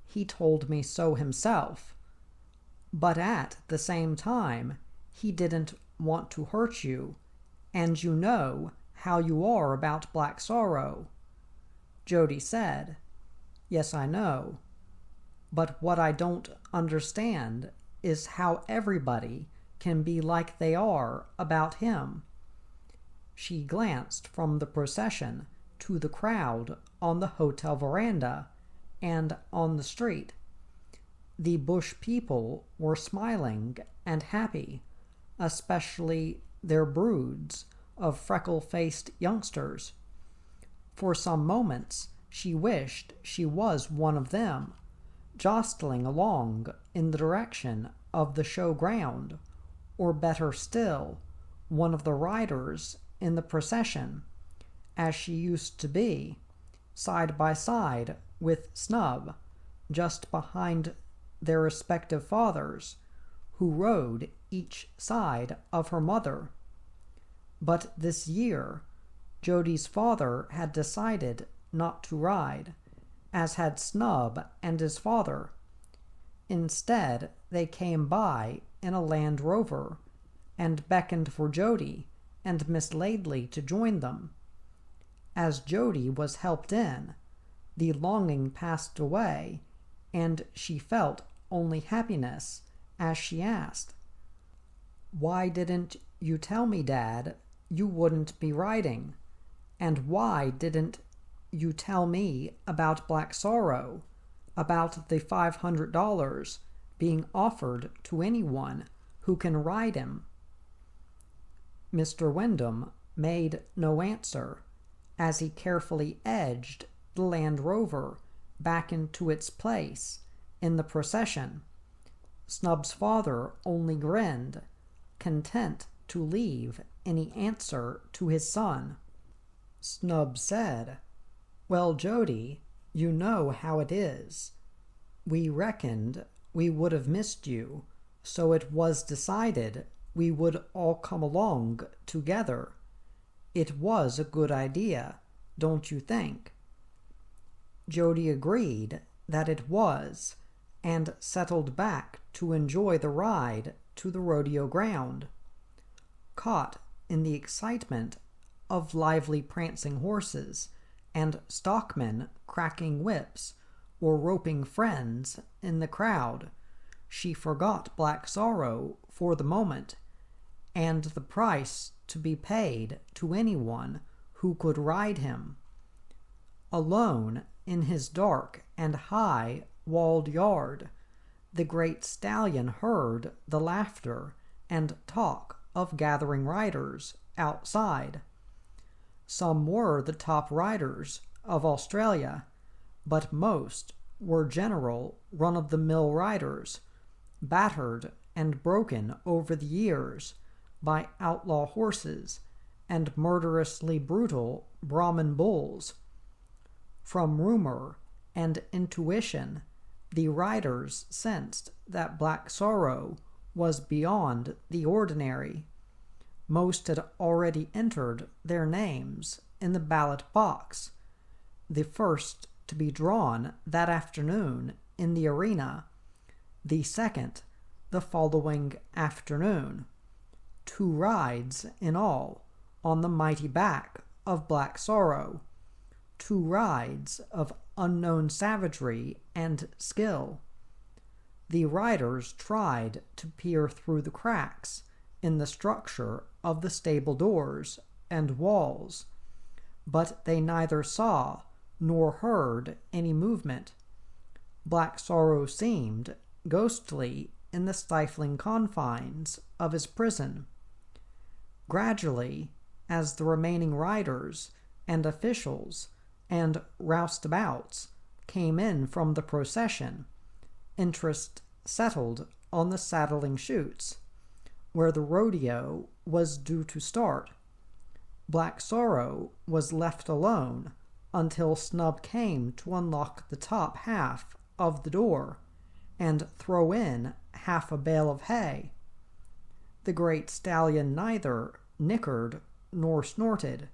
He told me so himself. But at the same time, he didn't want to hurt you, and you know how you are about Black Sorrow." Jody said, "Yes, I know. But what I don't understand is how everybody can be like they are about him." She glanced from the procession to the crowd on the hotel veranda and on the street. The bush people were smiling and happy, especially their broods of freckle-faced youngsters. For some moments she wished she was one of them, jostling along in the direction of the showground, or better still, one of the riders in the procession, as she used to be, side by side with Snub, just behind their respective fathers, who rode each side of her mother. But this year, Jody's father had decided not to ride, as had Snub and his father. Instead, they came by in a Land Rover, and beckoned for Jody and Miss Laidley to join them. As Jody was helped in, the longing passed away, and she felt only happiness as she asked, "Why didn't you tell me, Dad, you wouldn't be riding? And why didn't you tell me about Black Sorrow, about the $500 being offered to anyone who can ride him?" Mr. Wyndham made no answer as he carefully edged the Land Rover back into its place in the procession. Snub's father only grinned, content to leave any answer to his son. Snub said, "Well, Jody, you know how it is. We reckoned we would have missed you, so it was decided we would all come along together. It was a good idea, don't you think?" Jody agreed that it was, and settled back to enjoy the ride to the rodeo ground. Caught in the excitement of lively prancing horses and stockmen cracking whips or roping friends in the crowd, she forgot Black Sorrow for the moment, and the price to be paid to anyone who could ride him. Alone in his dark and high walled yard, the great stallion heard the laughter and talk of gathering riders outside. Some were the top riders of Australia, but most were general run-of-the-mill riders, battered and broken over the years by outlaw horses and murderously brutal Brahmin bulls. From rumor and intuition, the riders sensed that Black Sorrow was beyond the ordinary. Most had already entered their names in the ballot box, the first to be drawn that afternoon in the arena, the second the following afternoon. 2 rides in all on the mighty back of Black Sorrow, 2 rides of unknown savagery and skill. The riders tried to peer through the cracks in the structure of the stable doors and walls, but they neither saw nor heard any movement. Black Sorrow seemed ghostly in the stifling confines of his prison. Gradually, as the remaining riders and officials and roustabouts came in from the procession, interest settled on the saddling chutes, where the rodeo was due to start. Black Sorrow was left alone until Snub came to unlock the top half of the door and throw in half a bale of hay. The great stallion neither nickered nor snorted.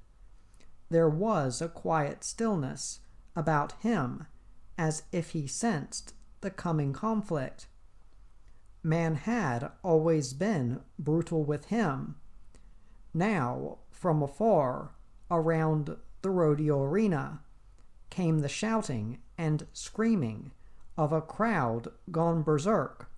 There was a quiet stillness about him, as if he sensed the coming conflict. Man had always been brutal with him. Now, from afar, around the rodeo arena, came the shouting and screaming of a crowd gone berserk.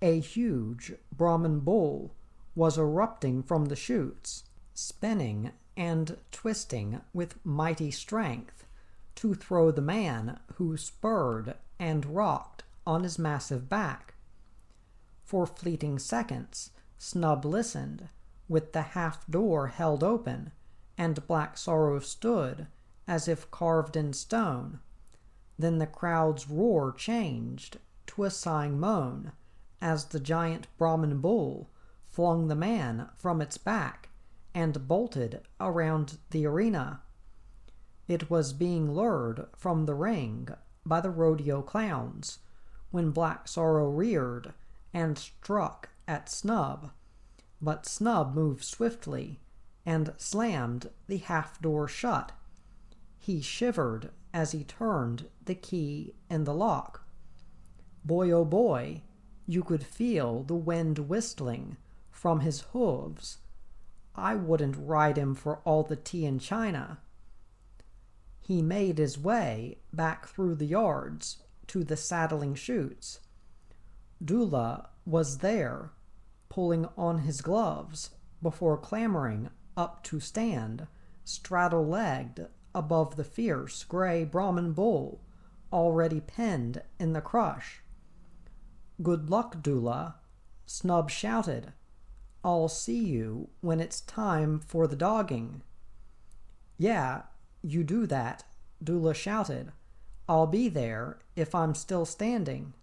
A huge Brahmin bull was erupting from the chutes, spinning and twisting with mighty strength to throw the man who spurred and rocked on his massive back. For fleeting seconds, Snub listened, with the half door held open, and Black Sorrow stood as if carved in stone. Then the crowd's roar changed to a sighing moan as the giant Brahmin bull flung the man from its back and bolted around the arena. It was being lured from the ring by the rodeo clowns when Black Sorrow reared and struck at Snub, but Snub moved swiftly and slammed the half door shut. He shivered as he turned the key in the lock. Boy, oh boy, you could feel the wind whistling from his hooves. I wouldn't ride him for all the tea in China. He made his way back through the yards to the saddling chutes. Dula was there, pulling on his gloves before clambering up to stand, straddle-legged above the fierce gray Brahmin bull already penned in the crush. "Good luck, Dula," Snub shouted. "I'll see you when it's time for the dogging." "Yeah, you do that," Dula shouted. "I'll be there if I'm still standing."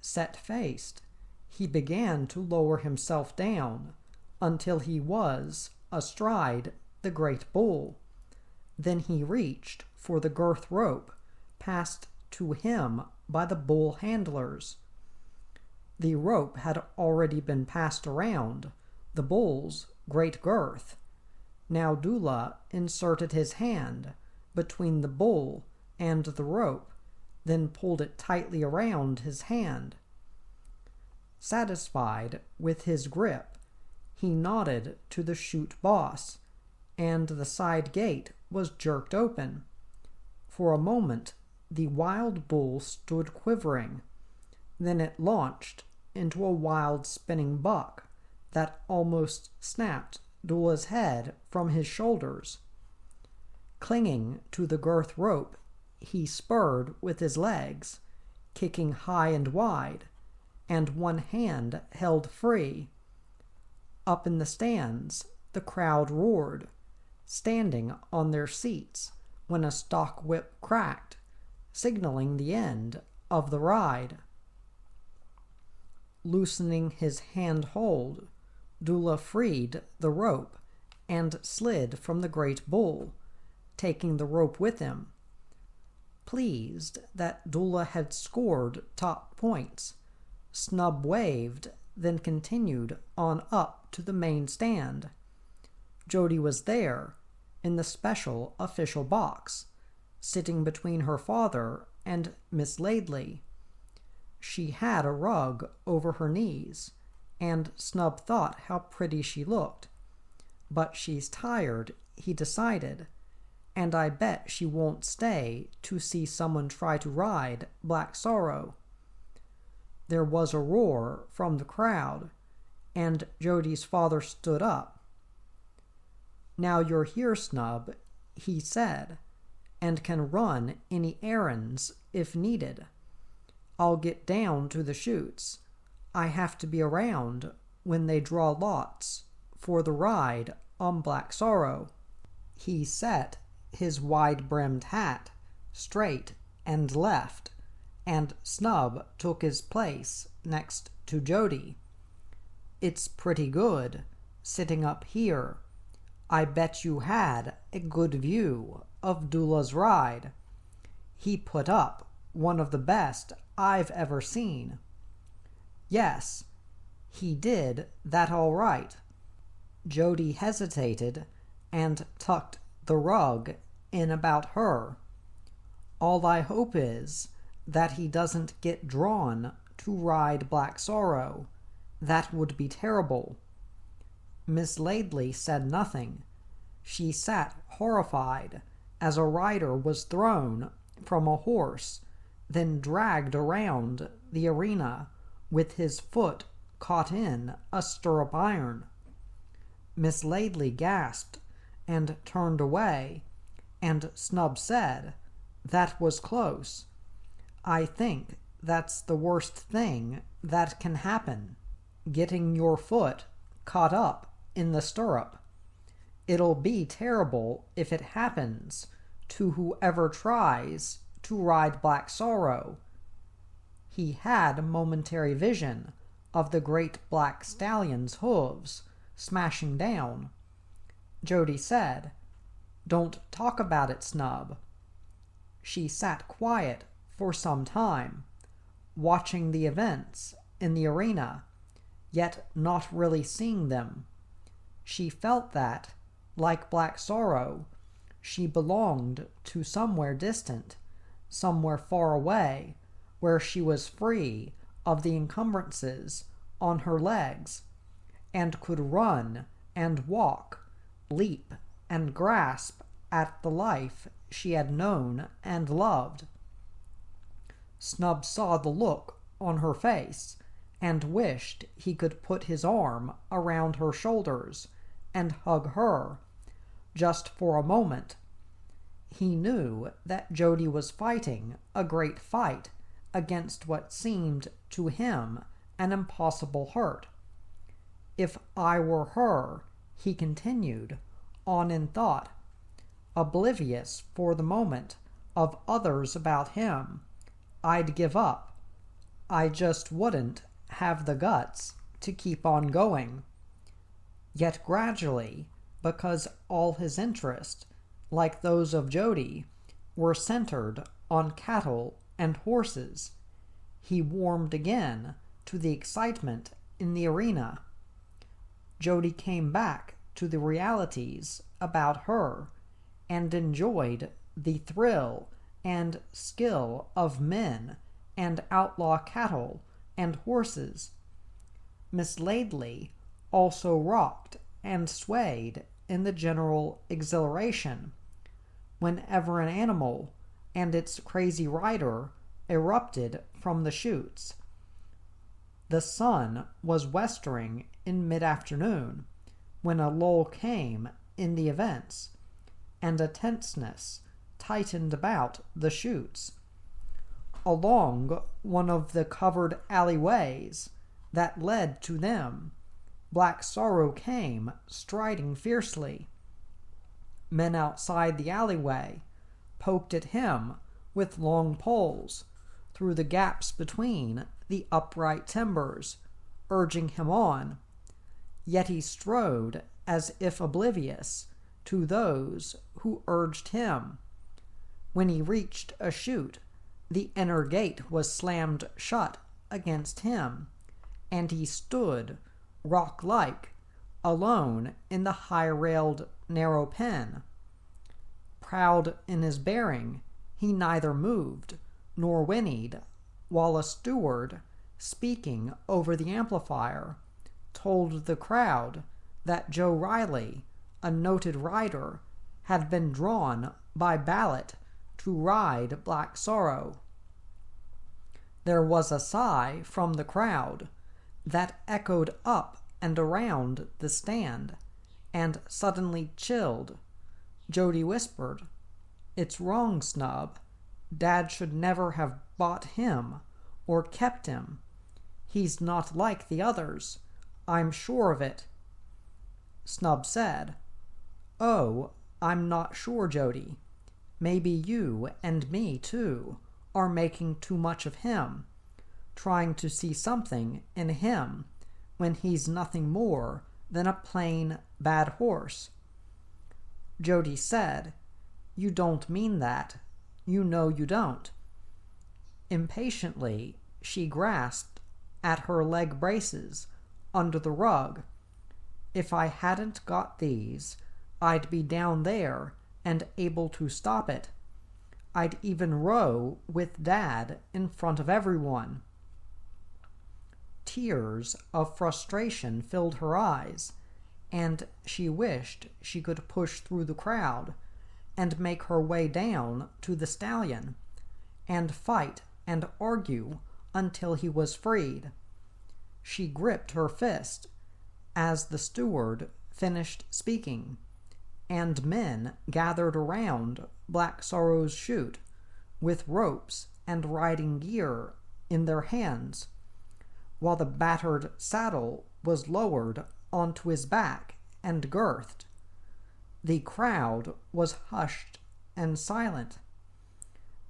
Set-faced, he began to lower himself down until he was astride the great bull. Then he reached for the girth rope passed to him by the bull handlers. The rope had already been passed around the bull's great girth. Now Dula inserted his hand between the bull and the rope then pulled it tightly around his hand. Satisfied with his grip, he nodded to the chute boss, and the side gate was jerked open. For a moment, the wild bull stood quivering. Then it launched into a wild spinning buck that almost snapped Dula's head from his shoulders. Clinging to the girth rope, he spurred with his legs, kicking high and wide, and one hand held free. Up in the stands, the crowd roared, standing on their seats when a stock whip cracked, signaling the end of the ride. Loosening his hand hold, Dula freed the rope and slid from the great bull, taking the rope with him. Pleased that Dula had scored top points, Snub waved, then continued on up to the main stand. Jody was there, in the special official box, sitting between her father and Miss Laidley. She had a rug over her knees, and Snub thought how pretty she looked. But she's tired, he decided, and I bet she won't stay to see someone try to ride Black Sorrow. There was a roar from the crowd, and Jody's father stood up. "Now you're here, Snub," he said, "and can run any errands if needed. I'll get down to the chutes. I have to be around when they draw lots for the ride on Black Sorrow." He set his wide-brimmed hat straight and left, and Snub took his place next to Jody. "It's pretty good, sitting up here. I bet you had a good view of Dula's ride. He put up one of the best I've ever seen." "Yes, he did that all right." Jody hesitated and tucked the rug in about her. "All I hope is that he doesn't get drawn to ride Black Sorrow. That would be terrible." Miss Laidley said nothing. She sat horrified as a rider was thrown from a horse, then dragged around the arena with his foot caught in a stirrup iron. Miss Laidley gasped and turned away, and Snub said, "That was close. I think that's the worst thing that can happen, getting your foot caught up in the stirrup. It'll be terrible if it happens to whoever tries to ride Black Sorrow." He had a momentary vision of the great black stallion's hooves smashing down. Jody said, "Don't talk about it, Snub." She sat quiet for some time, watching the events in the arena, yet not really seeing them. She felt that, like Black Sorrow, she belonged to somewhere distant, somewhere far away, where she was free of the encumbrances on her legs, and could run and walk, leap and grasp at the life she had known and loved. Snub saw the look on her face and wished he could put his arm around her shoulders and hug her, just for a moment. He knew that Jody was fighting a great fight against what seemed to him an impossible hurt. "If I were her," he continued, on in thought, oblivious for the moment of others about him, "I'd give up. I just wouldn't have the guts to keep on going." Yet gradually, because all his interest, like those of Jody, were centered on cattle and horses, he warmed again to the excitement in the arena. Jody came back to the realities about her, and enjoyed the thrill and skill of men and outlaw cattle and horses. Miss Laidley also rocked and swayed in the general exhilaration whenever an animal and its crazy rider erupted from the chutes. The sun was westering in mid-afternoon when a lull came in the events, and a tenseness tightened about the chutes. Along one of the covered alleyways that led to them, Black Sorrow came striding fiercely. Men outside the alleyway poked at him with long poles through the gaps between the upright timbers, urging him on, yet he strode as if oblivious to those who urged him. When he reached a chute, the inner gate was slammed shut against him, and he stood, rock-like, alone in the high-railed narrow pen. Proud in his bearing, he neither moved nor whinnied, while a steward, speaking over the amplifier, told the crowd that Joe Riley, a noted rider, had been drawn by ballot to ride Black Sorrow. There was a sigh from the crowd that echoed up and around the stand, and suddenly chilled. Jody whispered, "It's wrong, Snub. Dad should never have bought him or kept him. He's not like the others. I'm sure of it." Snub said, "Oh, I'm not sure, Jody. Maybe you and me, too, are making too much of him, trying to see something in him when he's nothing more than a plain bad horse." Jody said, "You don't mean that. You know you don't." Impatiently, she grasped at her leg braces under the rug. "If I hadn't got these, I'd be down there and able to stop it. I'd even row with Dad in front of everyone." Tears of frustration filled her eyes, and she wished she could push through the crowd and make her way down to the stallion, and fight and argue until he was freed. She gripped her fist as the steward finished speaking, and men gathered around Black Sorrow's chute with ropes and riding gear in their hands, while the battered saddle was lowered onto his back and girthed. The crowd was hushed and silent.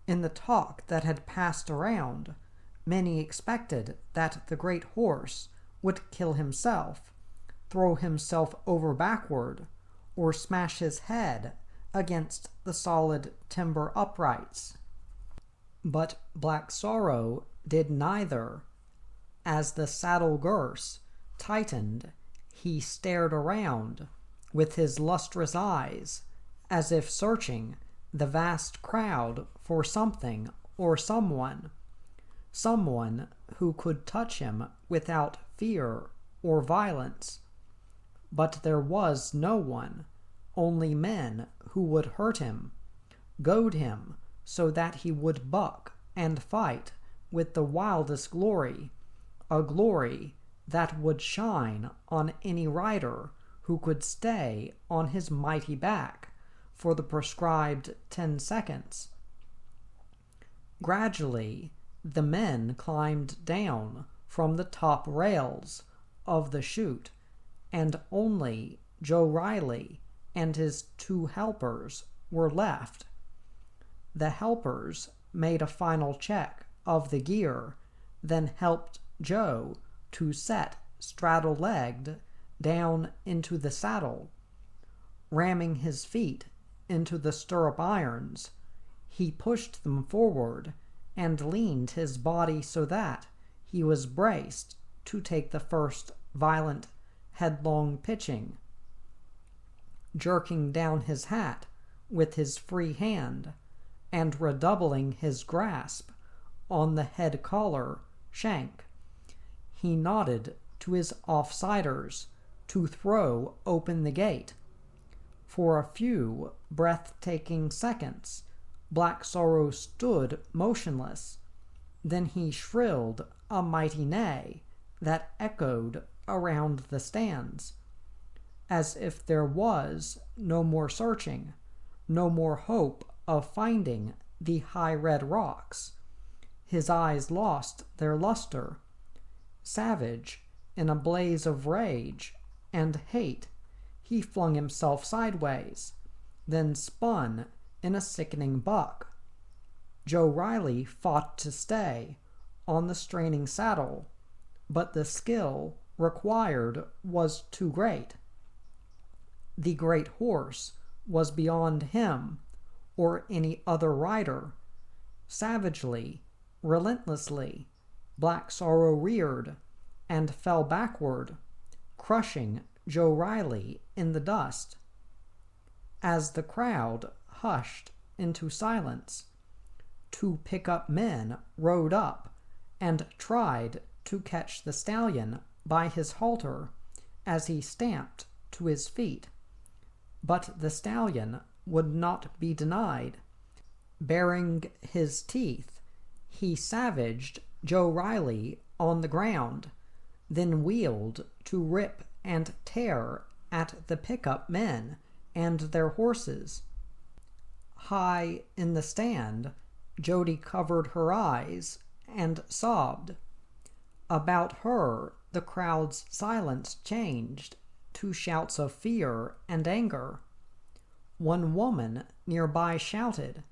In the talk that had passed around, many expected that the great horse would kill himself, throw himself over backward, or smash his head against the solid timber uprights. But Black Sorrow did neither. As the saddle girths tightened, he stared around with his lustrous eyes, as if searching the vast crowd for something or someone who could touch him without fear or violence. But there was no one, only men who would hurt him, goad him so that he would buck and fight with the wildest glory, a glory that would shine on any rider who could stay on his mighty back for the prescribed 10 seconds. Gradually, the men climbed down from the top rails of the chute, and only Joe Riley and his 2 helpers were left. The helpers made a final check of the gear, then helped Joe to set straddle-legged down into the saddle. Ramming his feet into the stirrup irons, he pushed them forward and leaned his body so that he was braced to take the first violent, headlong pitching. Jerking down his hat with his free hand, and redoubling his grasp on the head collar shank, he nodded to his offsiders to throw open the gate. For a few breathtaking seconds, Black Sorrow stood motionless. Then he shrilled a mighty neigh that echoed around the stands, as if there was no more searching, no more hope of finding the high red rocks. His eyes lost their luster. Savage, in a blaze of rage and hate, he flung himself sideways, then spun in a sickening buck. Joe Riley fought to stay on the straining saddle, but the skill required was too great. The great horse was beyond him or any other rider. Savagely, relentlessly, Black Sorrow reared and fell backward, crushing Joe Riley in the dust. As the crowd hushed into silence, 2 pickup men rode up and tried to catch the stallion by his halter as he stamped to his feet. But the stallion would not be denied. Baring his teeth, he savaged Joe Riley on the ground, then wheeled to rip and tear at the pickup men and their horses. High in the stand, Jody covered her eyes and sobbed. About her, the crowd's silence changed to shouts of fear and anger. One woman nearby shouted,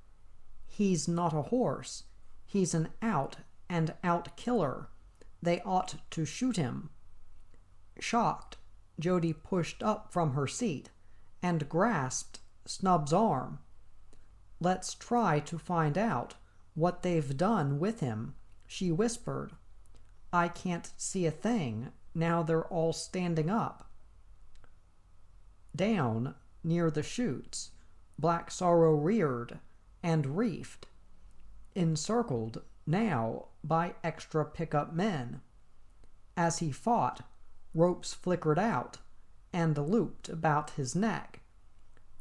"He's not a horse. He's an out-and-out killer. They ought to shoot him." Shocked, Jody pushed up from her seat and grasped Snub's arm. "Let's try to find out what they've done with him," she whispered. "I can't see a thing now they're all standing up." Down near the chutes, Black Sorrow reared and reefed, encircled now by extra pickup men. As he fought, ropes flickered out and looped about his neck.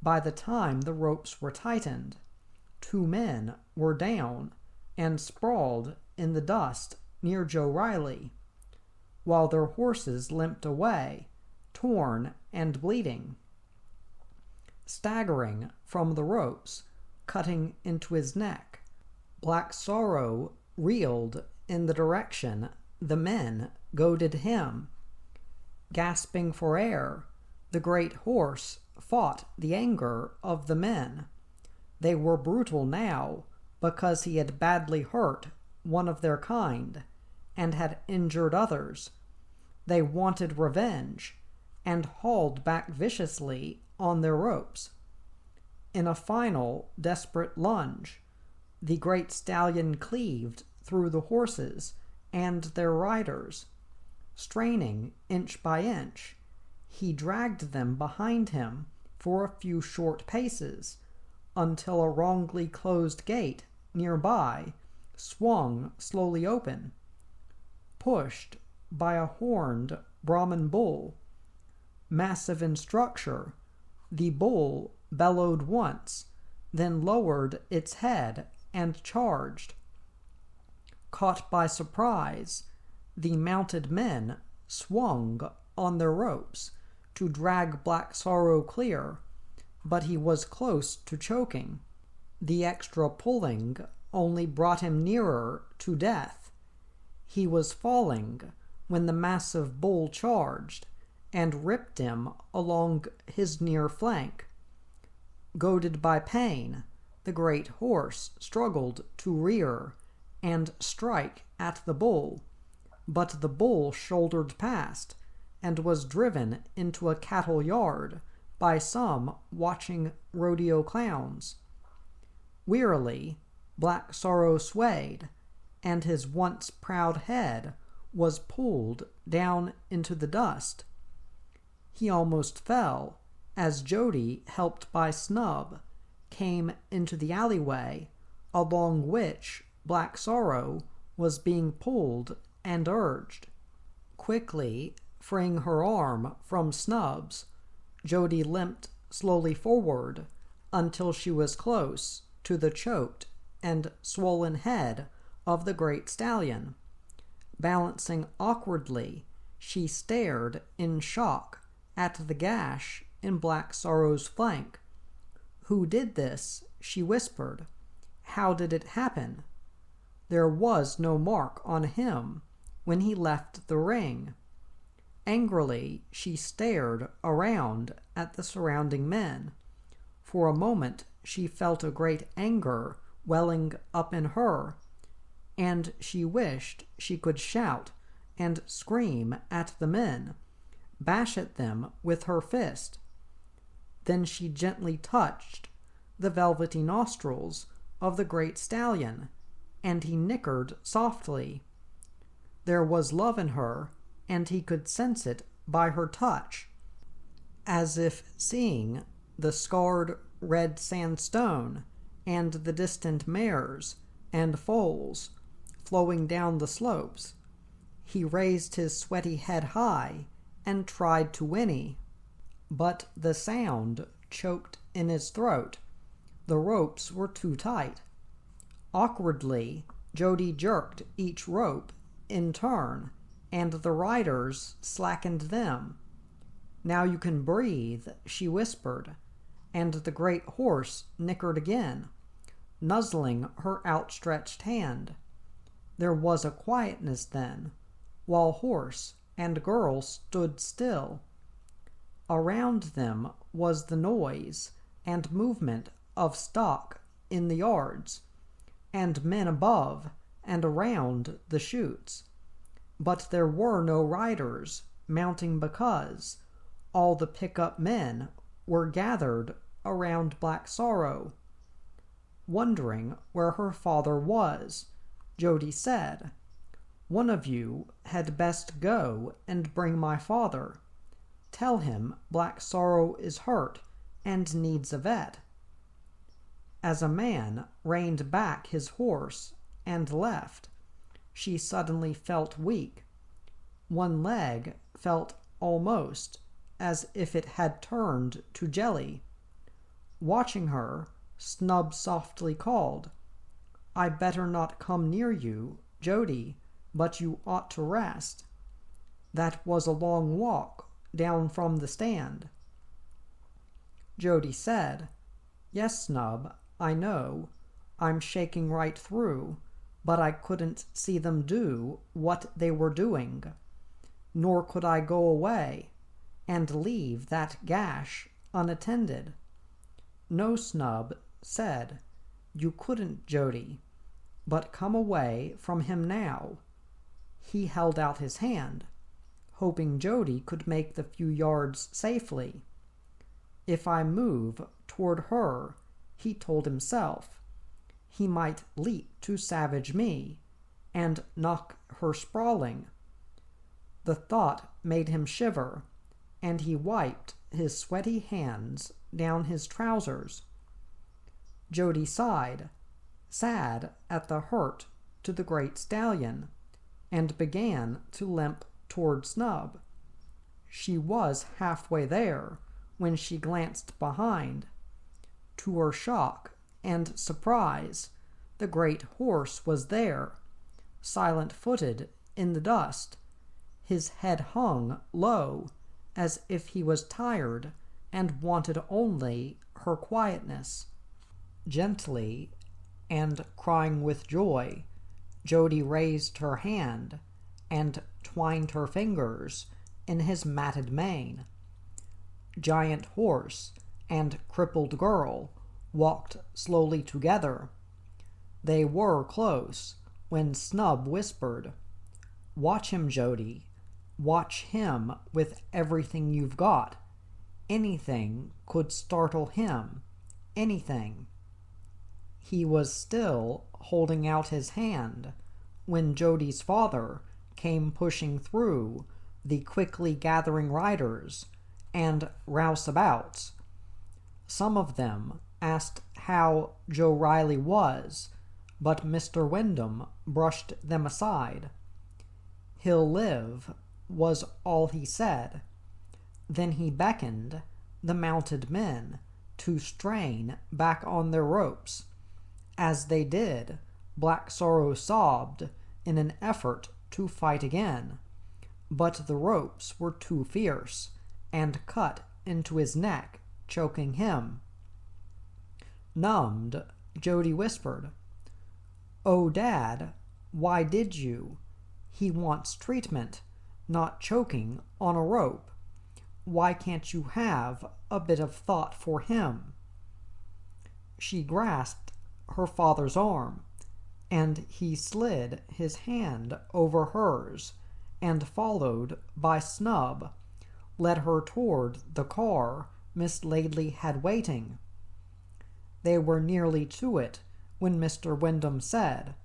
By the time the ropes were tightened, 2 men were down and sprawled in the dust near Joe Riley, while their horses limped away, torn and bleeding. Staggering from the ropes, cutting into his neck, Black Sorrow reeled in the direction the men goaded him. Gasping for air, the great horse fought the anger of the men. They were brutal now because he had badly hurt one of their kind and had injured others. They wanted revenge and hauled back viciously on their ropes. In a final, desperate lunge, the great stallion cleaved through the horses and their riders. Straining inch by inch, he dragged them behind him for a few short paces until a wrongly closed gate nearby swung slowly open. Pushed by a horned Brahman bull, massive in structure, the bull bellowed once, then lowered its head and charged. Caught by surprise, the mounted men swung on their ropes to drag Black Sorrow clear, but he was close to choking. The extra pulling only brought him nearer to death. He was falling when the massive bull charged and ripped him along his near flank. Goaded by pain, the great horse struggled to rear and strike at the bull, but the bull shouldered past and was driven into a cattle yard by some watching rodeo clowns. Wearily, Black Sorrow swayed, and his once proud head was pulled down into the dust. He almost fell as Jody, helped by Snub, came into the alleyway along which Black Sorrow was being pulled and urged. Quickly freeing her arm from Snub's, Jody limped slowly forward until she was close to the choked and swollen head of the great stallion. Balancing awkwardly, she stared in shock at the gash in Black Sorrow's flank. "Who did this?" she whispered. "How did it happen?" There was no mark on him when he left the ring. Angrily, she stared around at the surrounding men. For a moment, she felt a great anger welling up in her, and she wished she could shout and scream at the men, bash at them with her fist. Then she gently touched the velvety nostrils of the great stallion, and he nickered softly. There was love in her, and he could sense it by her touch, as if seeing the scarred red sandstone and the distant mares and foals flowing down the slopes. He raised his sweaty head high and tried to whinny, but the sound choked in his throat. The ropes were too tight. Awkwardly, Jody jerked each rope in turn, and the riders slackened them. "Now you can breathe," she whispered, and the great horse nickered again, nuzzling her outstretched hand. There was a quietness then, while horse and girl stood still. Around them was the noise and movement of stock in the yards, and men above and around the chutes. But there were no riders mounting because all the pickup men were gathered around Black Sorrow. Wondering where her father was, Jody said, "One of you had best go and bring my father. Tell him Black Sorrow is hurt and needs a vet." As a man reined back his horse and left, she suddenly felt weak. One leg felt almost as if it had turned to jelly. Watching her, Snub softly called, "I better not come near you, Jody, but you ought to rest." That was a long walk down from the stand. Jody said, "Yes, Snub, I know. I'm shaking right through, but I couldn't see them do what they were doing. Nor could I go away and leave that gash unattended." "No," Snub said, "you couldn't, Jody, but come away from him now." He held out his hand, hoping Jody could make the few yards safely. If I move toward her, he told himself, he might leap to savage me and knock her sprawling. The thought made him shiver, and he wiped his sweaty hands down his trousers. Jody sighed, sad at the hurt to the great stallion, and began to limp toward Snub. She was halfway there when she glanced behind. To her shock and surprise, the great horse was there, silent-footed in the dust. His head hung low, as if he was tired and wanted only her quietness. Gently, and crying with joy, Jody raised her hand and twined her fingers in his matted mane. Giant horse and crippled girl walked slowly together. They were close when Snub whispered, "Watch him, Jody. Watch him with everything you've got. Anything could startle him. Anything." He was still holding out his hand when Jody's father came pushing through the quickly gathering riders and rouseabouts. Some of them asked how Joe Riley was, but Mr. Wyndham brushed them aside. "He'll live," was all he said. Then he beckoned the mounted men to strain back on their ropes. As they did, Black Sorrow sobbed in an effort to fight again, but the ropes were too fierce and cut into his neck, choking him. Numbed, Jody whispered, "Oh, Dad, why did you? He wants treatment, not choking on a rope. Why can't you have a bit of thought for him?" She grasped her father's arm, and he slid his hand over hers, and, followed by Snub, led her toward the car Miss Laidley had waiting. They were nearly to it when Mr. Wyndham said,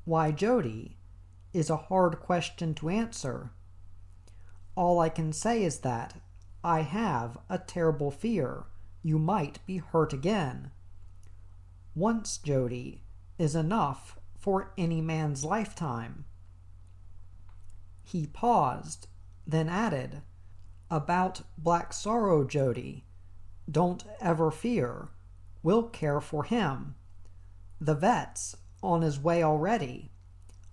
"Why, Jody, is a hard question to answer. All I can say is that I have a terrible fear you might be hurt again. Once, Jody, is enough for any man's lifetime." He paused, then added, "About Black Sorrow, Jody, don't ever fear. We'll care for him. The vet's on his way already.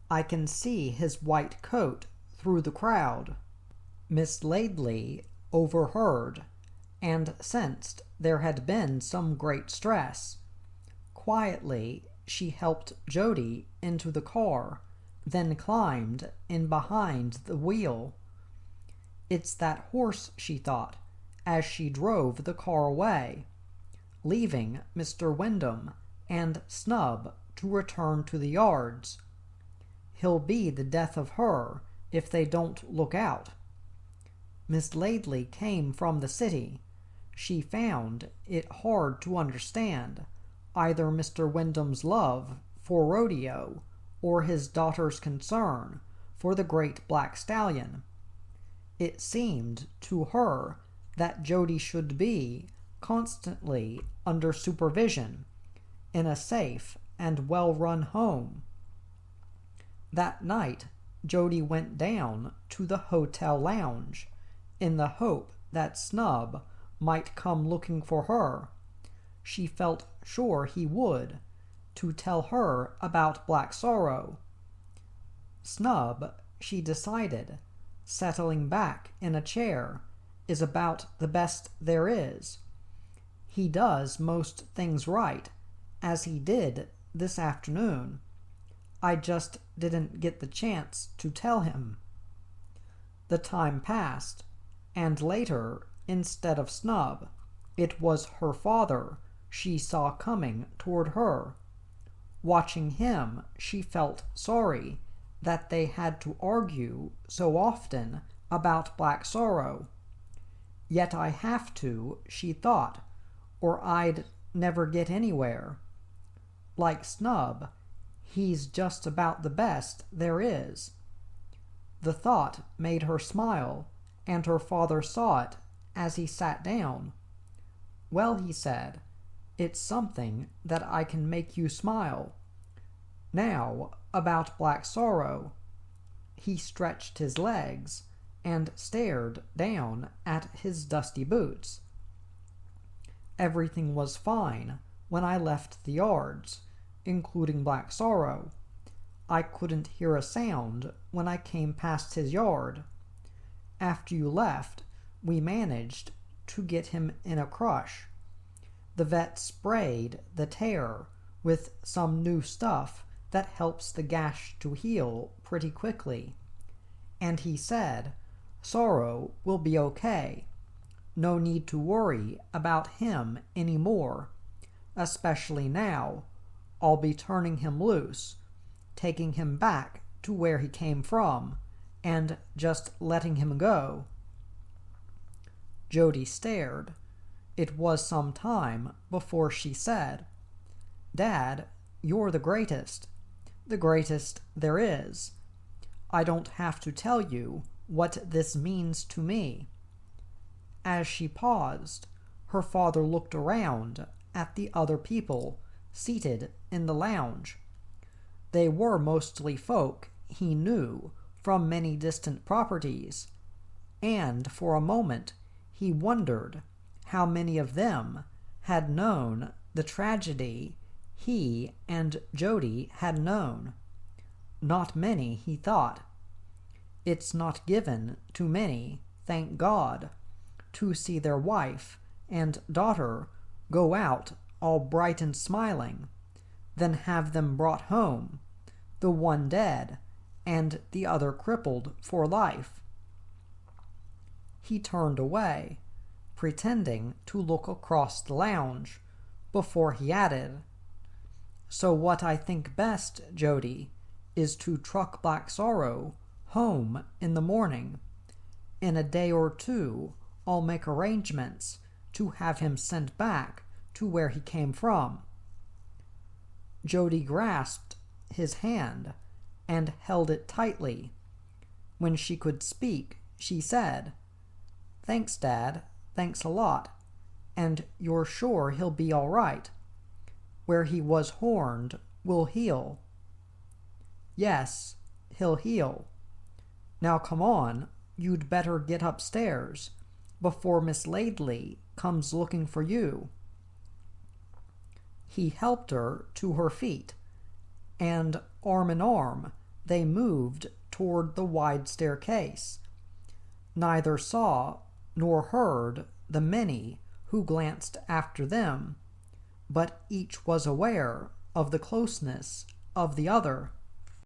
I can see his white coat through the crowd." Miss Laidley overheard and sensed there had been some great stress. Quietly, she helped Jody into the car, then climbed in behind the wheel. "It's that horse," she thought, as she drove the car away, leaving Mr. Wyndham and Snub to return to the yards. "He'll be the death of her if they don't look out." Miss Laidley came from the city. She found it hard to understand either Mr. Wyndham's love for rodeo or his daughter's concern for the great black stallion. It seemed to her that Jody should be constantly under supervision in a safe and well-run home. That night, Jody went down to the hotel lounge in the hope that Snub might come looking for her. She felt sure he would, to tell her about Black Sorrow. Snub, she decided, settling back in a chair, is about the best there is. He does most things right, as he did this afternoon. I just didn't get the chance to tell him. The time passed, and later, instead of Snub, it was her father she saw coming toward her. Watching him, she felt sorry that they had to argue so often about Black Sorrow. Yet I have to, she thought, or I'd never get anywhere. Like Snub, he's just about the best there is. The thought made her smile, and her father saw it as he sat down. "Well," he said, "it's something that I can make you smile. Now, about Black Sorrow." He stretched his legs and stared down at his dusty boots. "Everything was fine when I left the yards, including Black Sorrow. I couldn't hear a sound when I came past his yard. After you left, we managed to get him in a crush. The vet sprayed the tear with some new stuff that helps the gash to heal pretty quickly. And he said, Sorrow will be okay. No need to worry about him any more. Especially now, I'll be turning him loose, taking him back to where he came from, and just letting him go." Jody stared. It was some time before she said, "Dad, you're the greatest there is. I don't have to tell you what this means to me." As she paused, her father looked around at the other people seated in the lounge. They were mostly folk he knew from many distant properties, and for a moment he wondered how many of them had known the tragedy he and Jody had known. Not many, he thought. It's not given to many, thank God, to see their wife and daughter go out all bright and smiling, then have them brought home, the one dead and the other crippled for life. He turned away, pretending to look across the lounge, before he added, "So what I think best, Jody, is to truck Black Sorrow home in the morning. In a day or two I'll make arrangements to have him sent back to where he came from." Jody grasped his hand and held it tightly. When she could speak, she said, "Thanks, Dad. Thanks a lot. And you're sure he'll be all right? Where he was horned will heal?" "Yes, he'll heal. Now come on, you'd better get upstairs before Miss Laidley comes looking for you." He helped her to her feet, and arm in arm they moved toward the wide staircase. Neither saw nor heard the many who glanced after them, but each was aware of the closeness of the other.